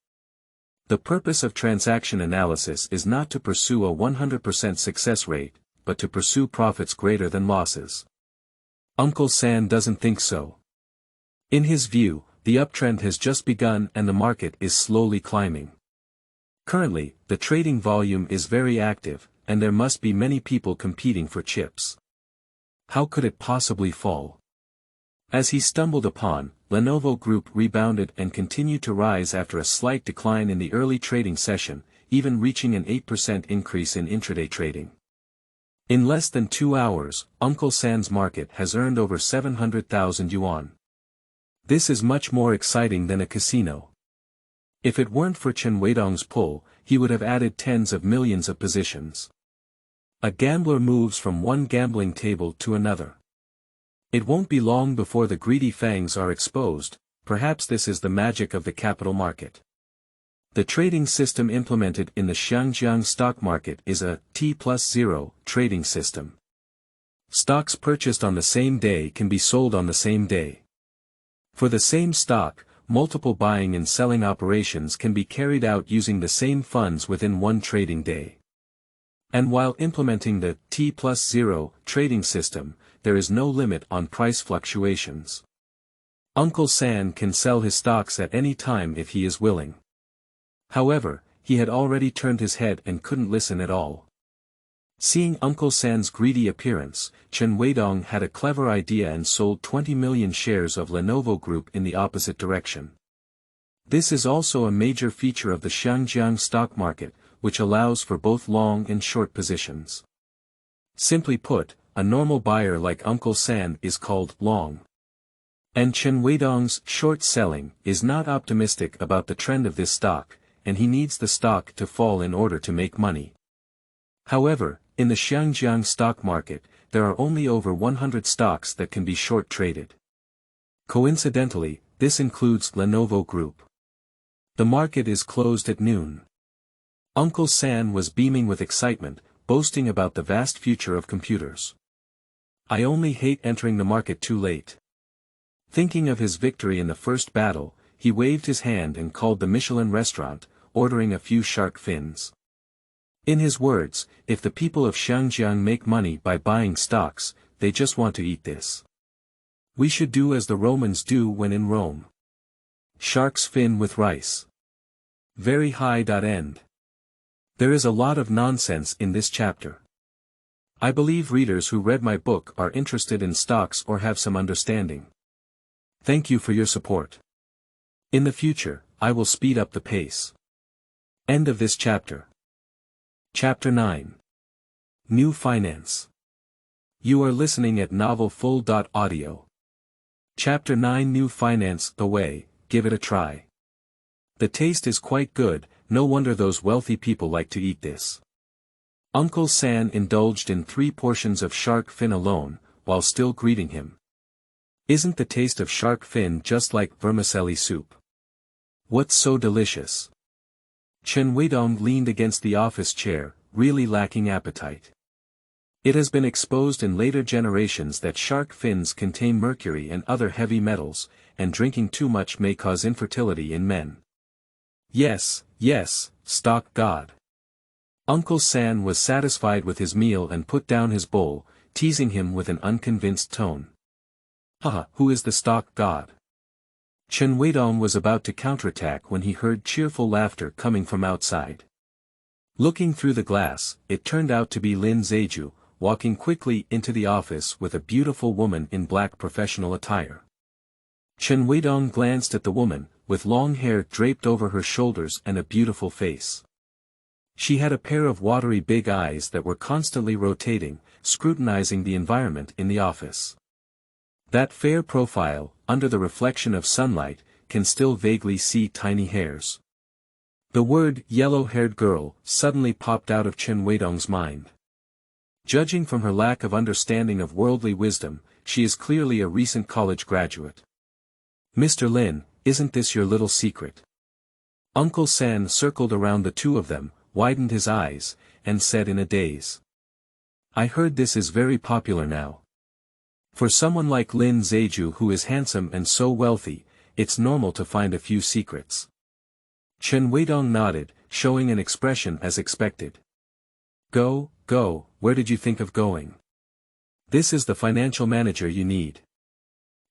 The purpose of transaction analysis is not to pursue a 100% success rate, but to pursue profits greater than losses. Uncle San doesn't think so. In his view, the uptrend has just begun and the market is slowly climbing. Currently, the trading volume is very active, and there must be many people competing for chips. How could it possibly fall? As he stumbled upon, Lenovo Group rebounded and continued to rise after a slight decline in the early trading session, even reaching an 8% increase in intraday trading. In less than 2 hours, Uncle San's market has earned over 700,000 yuan. This is much more exciting than a casino. If it weren't for Chen Weidong's pull, he would have added tens of millions of positions. A gambler moves from one gambling table to another. It won't be long before the greedy fangs are exposed. Perhaps this is the magic of the capital market. The trading system implemented in the Xinjiang stock market is a T+0 trading system. Stocks purchased on the same day can be sold on the same day. For the same stock, multiple buying and selling operations can be carried out using the same funds within one trading day. And while implementing the T+0 trading system, there is no limit on price fluctuations. Uncle San can sell his stocks at any time if he is willing. However, he had already turned his head and couldn't listen at all. Seeing Uncle San's greedy appearance, Chen Weidong had a clever idea and sold 20 million shares of Lenovo Group in the opposite direction. This is also a major feature of the Xinjiang stock market, which allows for both long and short positions. Simply put, a normal buyer like Uncle San is called long. And Chen Weidong's short selling is not optimistic about the trend of this stock, and he needs the stock to fall in order to make money. However, in the Xiangjiang stock market, there are only over 100 stocks that can be short-traded. Coincidentally, this includes Lenovo Group. The market is closed at noon. Uncle San was beaming with excitement, boasting about the vast future of computers. I only hate entering the market too late. Thinking of his victory in the first battle, he waved his hand and called the Michelin restaurant, ordering a few shark fins. In his words, if the people of Xiangjiang make money by buying stocks, they just want to eat this. We should do as the Romans do when in Rome. Shark's fin with rice. Very high. End. There is a lot of nonsense in this chapter. I believe readers who read my book are interested in stocks or have some understanding. Thank you for your support. In the future, I will speed up the pace. End of this chapter. Chapter 9. New Finance. You are listening at novelfull.audio. Chapter 9 New Finance. The way, give it a try. The taste is quite good, no wonder those wealthy people like to eat this. Uncle San indulged in 3 portions of shark fin alone, while still greeting him. Isn't the taste of shark fin just like vermicelli soup? What's so delicious? Chen Weidong leaned against the office chair, really lacking appetite. It has been exposed in later generations that shark fins contain mercury and other heavy metals, and drinking too much may cause infertility in men. Yes, stock god. Uncle San was satisfied with his meal and put down his bowl, teasing him with an unconvinced tone. Haha, who is the stock god? Chen Weidong was about to counterattack when he heard cheerful laughter coming from outside. Looking through the glass, it turned out to be Lin Zeju, walking quickly into the office with a beautiful woman in black professional attire. Chen Weidong glanced at the woman, with long hair draped over her shoulders and a beautiful face. She had a pair of watery big eyes that were constantly rotating, scrutinizing the environment in the office. That fair profile, under the reflection of sunlight, can still vaguely see tiny hairs. The word yellow-haired girl suddenly popped out of Chen Weidong's mind. Judging from her lack of understanding of worldly wisdom, she is clearly a recent college graduate. Mr. Lin, isn't this your little secret? Uncle San circled around the two of them, widened his eyes, and said in a daze. I heard this is very popular now. For someone like Lin Zeju who is handsome and so wealthy, it's normal to find a few secrets. Chen Weidong nodded, showing an expression as expected. Go, where did you think of going? This is the financial manager you need.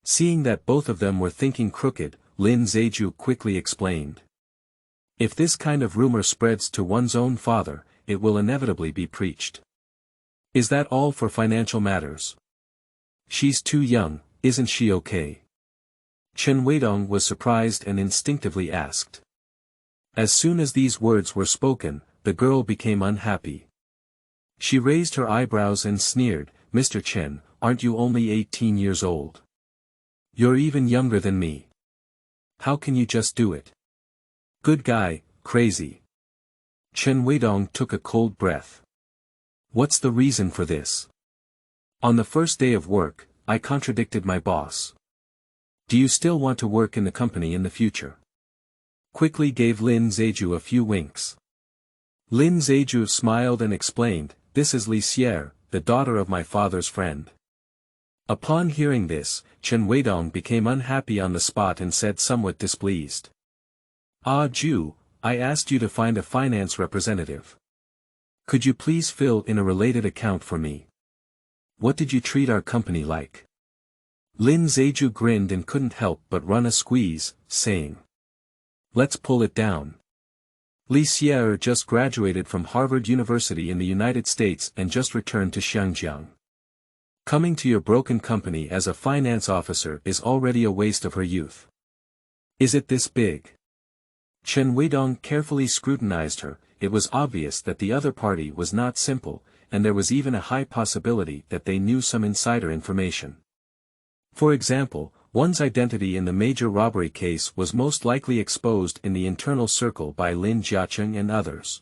Seeing that both of them were thinking crooked, Lin Zeju quickly explained. If this kind of rumor spreads to one's own father, it will inevitably be preached. Is that all for financial matters? She's too young, isn't she okay? Chen Weidong was surprised and instinctively asked. As soon as these words were spoken, the girl became unhappy. She raised her eyebrows and sneered, Mr. Chen, aren't you only 18 years old? You're even younger than me. How can you just do it? Good guy, crazy. Chen Weidong took a cold breath. What's the reason for this? On the first day of work, I contradicted my boss. Do you still want to work in the company in the future? Quickly gave Lin Zeju a few winks. Lin Zeju smiled and explained, this is Li Xier, the daughter of my father's friend. Upon hearing this, Chen Weidong became unhappy on the spot and said somewhat displeased. Ah Ju, I asked you to find a finance representative. Could you please fill in a related account for me? What did you treat our company like? Lin Zeju grinned and couldn't help but run a squeeze, saying. Let's pull it down. Li Xier just graduated from Harvard University in the United States and just returned to Xiangjiang. Coming to your broken company as a finance officer is already a waste of her youth. Is it this big? Chen Weidong carefully scrutinized her. It was obvious that the other party was not simple, and there was even a high possibility that they knew some insider information. For example, One's identity in the major robbery case was most likely exposed in the internal circle by Lin Jiacheng and others.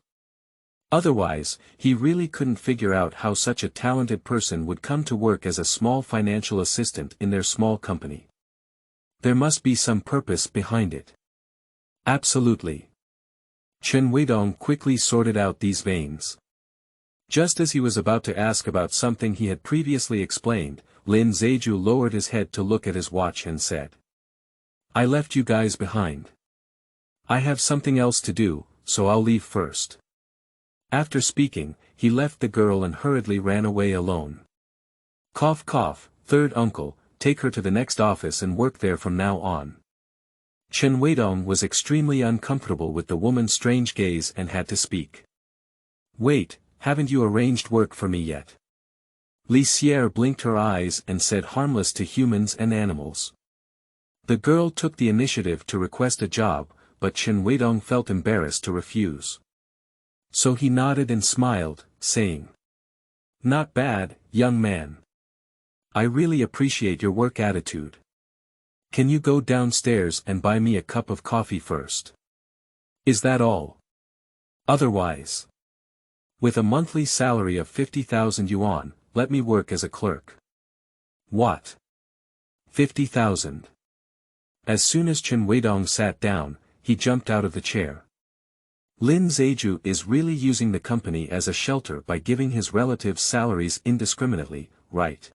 Otherwise, he really couldn't figure out how such a talented person would come to work as a small financial assistant in their small company. There must be some purpose behind it. Absolutely. Chen Weidong quickly sorted out these veins. Just as he was about to ask about something he had previously explained, Lin Zeju lowered his head to look at his watch and said, "I left you guys behind. I have something else to do, so I'll leave first." After speaking, he left the girl and hurriedly ran away alone. Cough cough, third uncle, take her to the next office and work there from now on. Chen Weidong was extremely uncomfortable with the woman's strange gaze and had to speak. "Wait, haven't you arranged work for me yet?" Li Sierre blinked her eyes and said, "Harmless to humans and animals." The girl took the initiative to request a job, but Chen Weidong felt embarrassed to refuse. So he nodded and smiled, saying, "Not bad, young man. I really appreciate your work attitude. Can you go downstairs and buy me a cup of coffee first? Is that all? Otherwise, with a monthly salary of 50,000 yuan, let me work as a clerk." "What? 50,000? As soon as Chen Weidong sat down, he jumped out of the chair. Lin Zeju is really using the company as a shelter by giving his relatives salaries indiscriminately, right?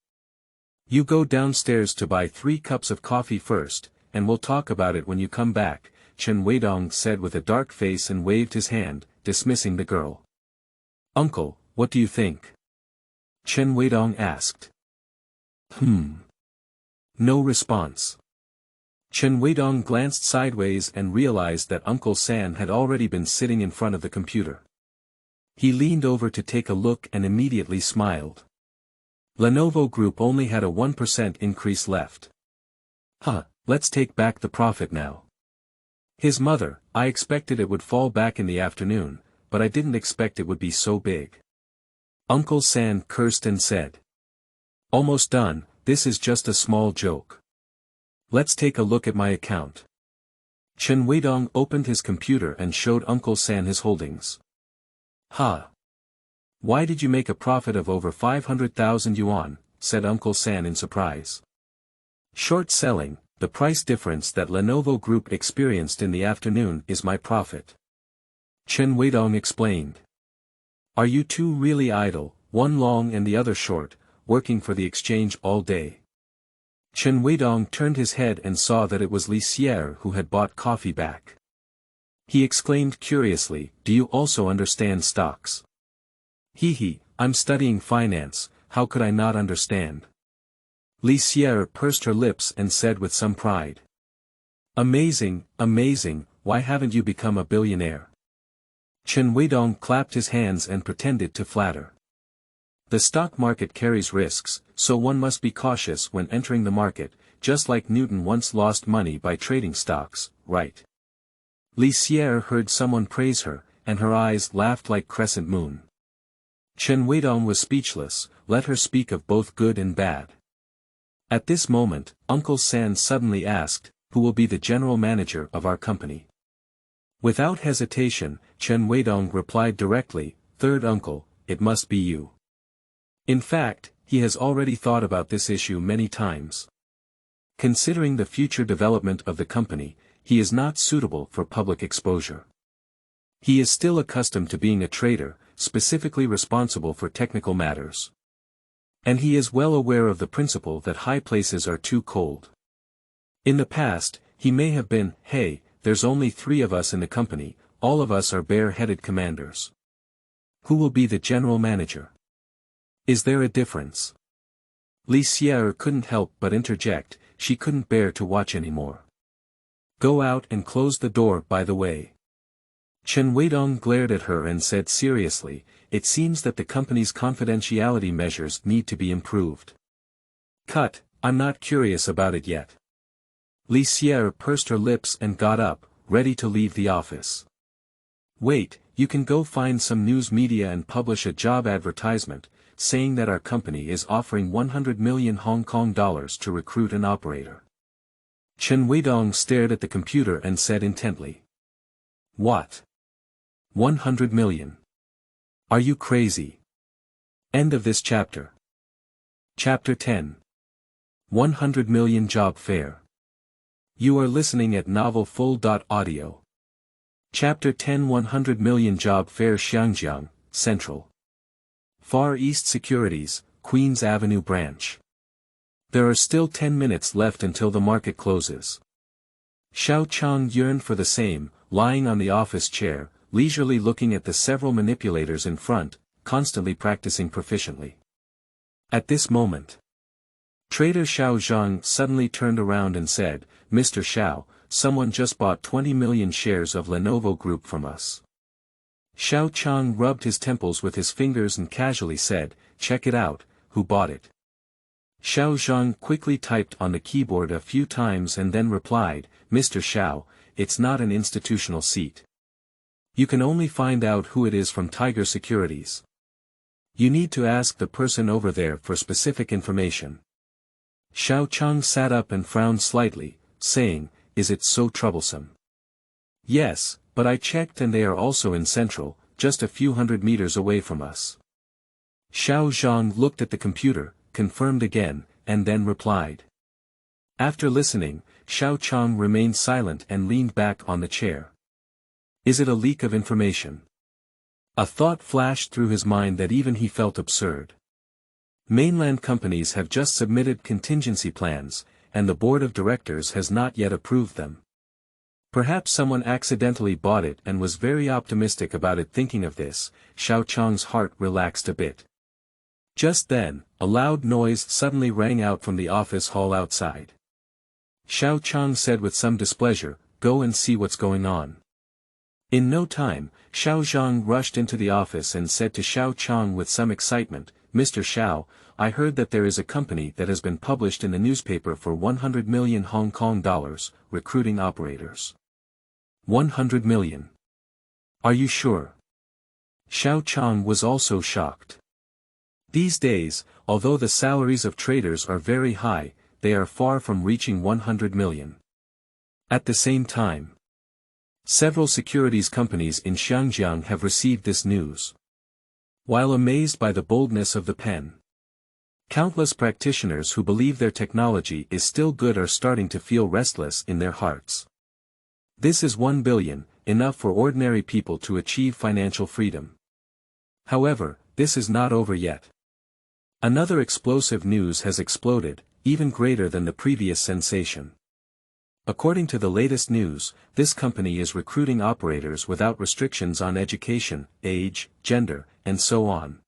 You go downstairs to buy 3 cups of coffee first, and we'll talk about it when you come back," Chen Weidong said with a dark face and waved his hand, dismissing the girl. "Uncle, what do you think?" Chen Weidong asked. No response. Chen Weidong glanced sideways and realized that Uncle San had already been sitting in front of the computer. He leaned over to take a look and immediately smiled. Lenovo Group only had a 1% increase left. Let's take back the profit now. His mother, I expected it would fall back in the afternoon, but I didn't expect it would be so big. Uncle San cursed and said. Almost done, this is just a small joke. Let's take a look at my account. Chen Weidong opened his computer and showed Uncle San his holdings. Why did you make a profit of over 500,000 yuan, said Uncle San in surprise. Short selling, the price difference that Lenovo Group experienced in the afternoon is my profit. Chen Weidong explained. Are you two really idle, one long and the other short, working for the exchange all day? Chen Weidong turned his head and saw that it was Li Sierre who had bought coffee back. He exclaimed curiously, do you also understand stocks? I'm studying finance, how could I not understand? Li Sierre pursed her lips and said with some pride. Amazing, amazing, why haven't you become a billionaire? Chen Weidong clapped his hands and pretended to flatter. The stock market carries risks, so one must be cautious when entering the market, just like Newton once lost money by trading stocks, right? Li Sierre heard someone praise her, and her eyes laughed like crescent moon. Chen Weidong was speechless, let her speak of both good and bad. At this moment, Uncle San suddenly asked, who will be the general manager of our company? Without hesitation, Chen Weidong replied directly, third uncle, it must be you. In fact, he has already thought about this issue many times. Considering the future development of the company, he is not suitable for public exposure. He is still accustomed to being a trader, specifically responsible for technical matters. And he is well aware of the principle that high places are too cold. In the past, he may have been, hey, there's only 3 of us in the company, all of us are bare-headed commanders. Who will be the general manager? Is there a difference? Li Sierre couldn't help but interject, she couldn't bear to watch anymore. Go out and close the door by the way. Chen Weidong glared at her and said seriously, it seems that the company's confidentiality measures need to be improved. Cut, I'm not curious about it yet. Li Sierre pursed her lips and got up, ready to leave the office. Wait, you can go find some news media and publish a job advertisement, saying that our company is offering 100 million Hong Kong dollars to recruit an operator. Chen Weidong stared at the computer and said intently. What? 100 million. Are you crazy? End of this chapter. Chapter 10. 100 million job fair. You are listening at novelfull.audio. Chapter 10 100 million job fair Xiangjiang, Central. Far East Securities, Queens Avenue branch. There are still 10 minutes left until the market closes. Xiao Chang yearned for the same, lying on the office chair, leisurely looking at the several manipulators in front, constantly practicing proficiently. At this moment, Trader Xiao Zhang suddenly turned around and said, Mr. Xiao, someone just bought 20 million shares of Lenovo Group from us. Xiao Chang rubbed his temples with his fingers and casually said, check it out, who bought it? Xiao Zhang quickly typed on the keyboard a few times and then replied, Mr. Xiao, it's not an institutional seat. You can only find out who it is from Tiger Securities. You need to ask the person over there for specific information. Xiao Chang sat up and frowned slightly, saying, is it so troublesome? Yes, but I checked and they are also in Central, just a few hundred meters away from us. Xiao Zhang looked at the computer, confirmed again, and then replied. After listening, Xiao Chang remained silent and leaned back on the chair. Is it a leak of information? A thought flashed through his mind that even he felt absurd. Mainland companies have just submitted contingency plans, and the board of directors has not yet approved them. Perhaps someone accidentally bought it and was very optimistic about it. Thinking of this, Xiao Chang's heart relaxed a bit. Just then, a loud noise suddenly rang out from the office hall outside. Xiao Chang said with some displeasure, go and see what's going on. In no time, Xiao Zhang rushed into the office and said to Xiao Chang with some excitement, Mr. Xiao, I heard that there is a company that has been published in the newspaper for 100 million Hong Kong dollars, recruiting operators. 100 million. Are you sure? Xiao Chang was also shocked. These days, although the salaries of traders are very high, they are far from reaching 100 million. At the same time, several securities companies in Xiangjiang have received this news. While amazed by the boldness of the pen, countless practitioners who believe their technology is still good are starting to feel restless in their hearts. This is 1 billion, enough for ordinary people to achieve financial freedom. However, this is not over yet. Another explosive news has exploded, even greater than the previous sensation. According to the latest news, this company is recruiting operators without restrictions on education, age, gender, and so on.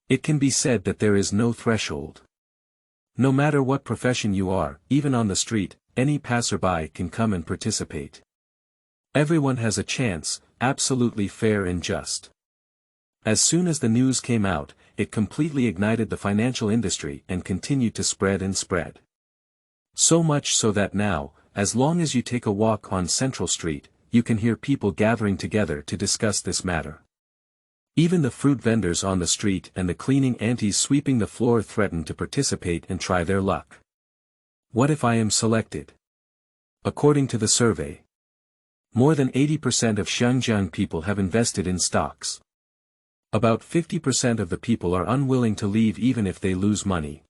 It can be said that there is no threshold. No matter what profession you are, even on the street, any passerby can come and participate. Everyone has a chance, absolutely fair and just. As soon as the news came out, it completely ignited the financial industry and continued to spread and spread. So much so that now, as long as you take a walk on Central Street, you can hear people gathering together to discuss this matter. Even the fruit vendors on the street and the cleaning aunties sweeping the floor threaten to participate and try their luck. What if I am selected? According to the survey, more than 80% of Xiangjiang people have invested in stocks. About 50% of the people are unwilling to leave even if they lose money.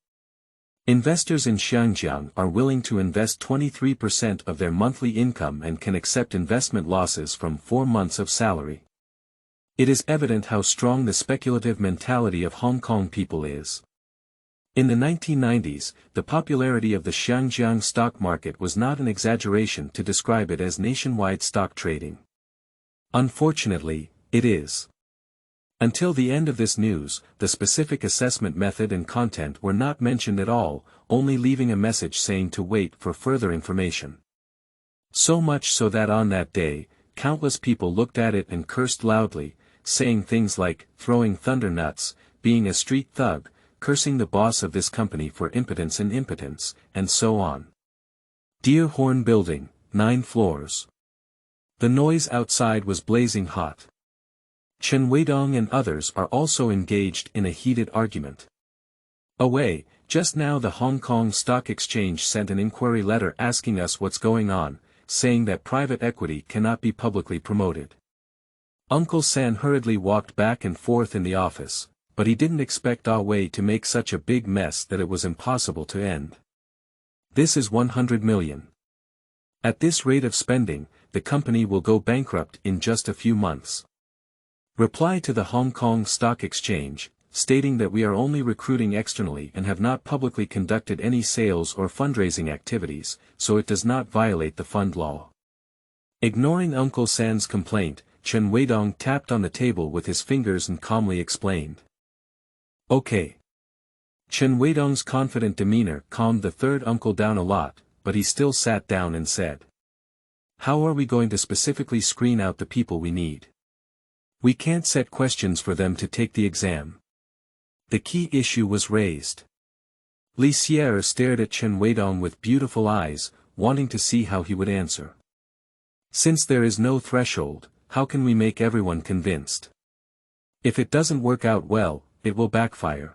Investors in Xiangjiang are willing to invest 23% of their monthly income and can accept investment losses from 4 months of salary. It is evident how strong the speculative mentality of Hong Kong people is. In the 1990s, the popularity of the Xiangjiang stock market was not an exaggeration to describe it as nationwide stock trading. Unfortunately, it is. Until the end of this news, the specific assessment method and content were not mentioned at all, only leaving a message saying to wait for further information. So much so that on that day, countless people looked at it and cursed loudly, saying things like, throwing thunder nuts, being a street thug, cursing the boss of this company for impotence and so on. Deer Horn Building, 9 floors. The noise outside was blazing hot. Chen Weidong and others are also engaged in a heated argument. Away, just now the Hong Kong Stock Exchange sent an inquiry letter asking us what's going on, saying that private equity cannot be publicly promoted. Uncle San hurriedly walked back and forth in the office, but he didn't expect Ah Wei to make such a big mess that it was impossible to end. This is 100 million. At this rate of spending, the company will go bankrupt in just a few months. Reply to the Hong Kong Stock Exchange, stating that we are only recruiting externally and have not publicly conducted any sales or fundraising activities, so it does not violate the fund law. Ignoring Uncle San's complaint, Chen Weidong tapped on the table with his fingers and calmly explained. Okay. Chen Weidong's confident demeanor calmed the third uncle down a lot, but he still sat down and said. How are we going to specifically screen out the people we need? We can't set questions for them to take the exam. The key issue was raised. Li Sierre stared at Chen Weidong with beautiful eyes, wanting to see how he would answer. Since there is no threshold, how can we make everyone convinced? If it doesn't work out well, it will backfire.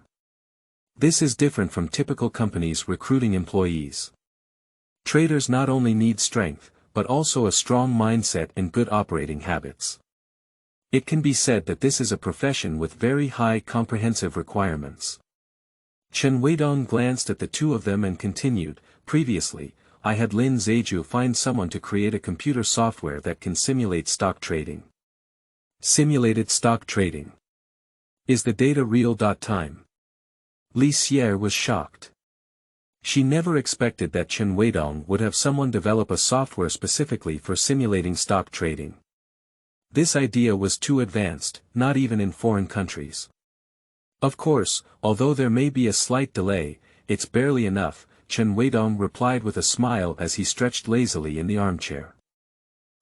This is different from typical companies recruiting employees. Traders not only need strength, but also a strong mindset and good operating habits. It can be said that this is a profession with very high comprehensive requirements. Chen Weidong glanced at the two of them and continued, previously, I had Lin Zeju find someone to create a computer software that can simulate stock trading. Simulated stock trading. Is the data real? Time. Li Sierre was shocked. She never expected that Chen Weidong would have someone develop a software specifically for simulating stock trading. This idea was too advanced, not even in foreign countries. Of course, although there may be a slight delay, it's barely enough, Chen Weidong replied with a smile as he stretched lazily in the armchair.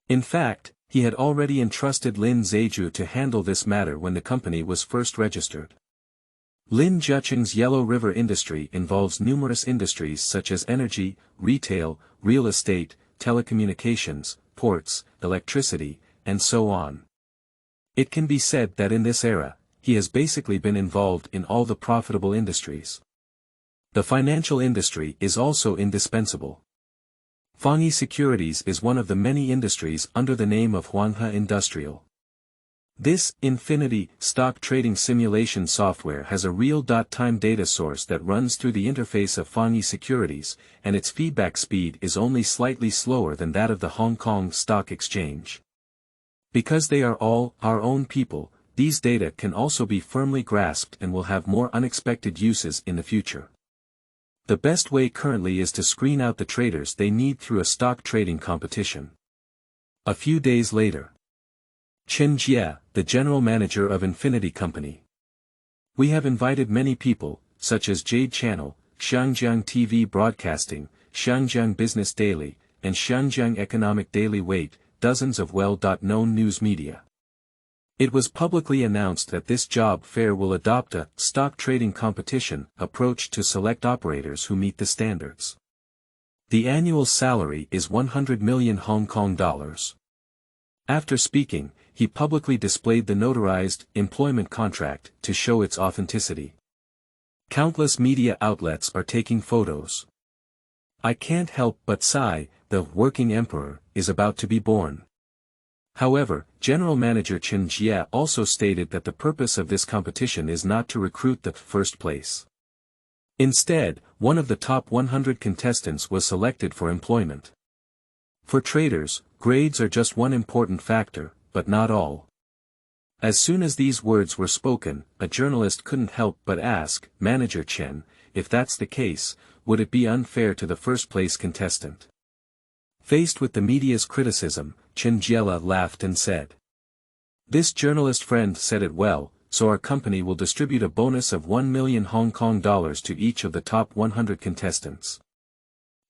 In fact, he had already entrusted Lin Zeju to handle this matter when the company was first registered. Lin Zhucheng's Yellow River industry involves numerous industries such as energy, retail, real estate, telecommunications, ports, electricity, and so on. It can be said that in this era, he has basically been involved in all the profitable industries. The financial industry is also indispensable. Fangyi Securities is one of the many industries under the name of Huanghe Industrial. This infinity stock trading simulation software has a real-time data source that runs through the interface of Fangyi Securities, and its feedback speed is only slightly slower than that of the Hong Kong Stock Exchange. Because they are all our own people, these data can also be firmly grasped and will have more unexpected uses in the future. The best way currently is to screen out the traders they need through a stock trading competition. A few days later. Chen Jie, the general manager of Infinity Company. We have invited many people, such as Jade Channel, Xiangjiang TV Broadcasting, Xiangjiang Business Daily, and Xiangjiang Economic Daily Weight, dozens of well-known news media. It was publicly announced that this job fair will adopt a stock trading competition approach to select operators who meet the standards. The annual salary is 100 million Hong Kong dollars. After speaking, he publicly displayed the notarized employment contract to show its authenticity. Countless media outlets are taking photos. I can't help but sigh, the working emperor is about to be born. However, General Manager Chen Jie also stated that the purpose of this competition is not to recruit the first place. Instead, one of the top 100 contestants was selected for employment. For traders, grades are just one important factor, but not all. As soon as these words were spoken, a journalist couldn't help but ask, Manager Chen, if that's the case, would it be unfair to the first-place contestant? Faced with the media's criticism, Chen Jie laughed and said. This journalist friend said it well, so our company will distribute a bonus of 1 million Hong Kong dollars to each of the top 100 contestants.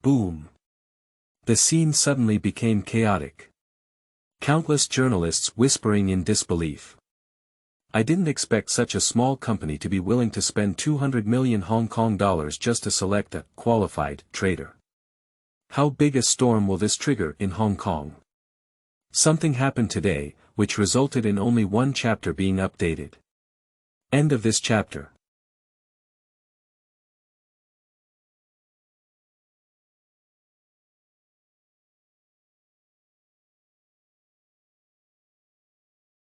Boom! The scene suddenly became chaotic. Countless journalists whispering in disbelief. I didn't expect such a small company to be willing to spend 200 million Hong Kong dollars just to select a qualified trader. How big a storm will this trigger in Hong Kong? Something happened today, which resulted in only one chapter being updated. End of this chapter.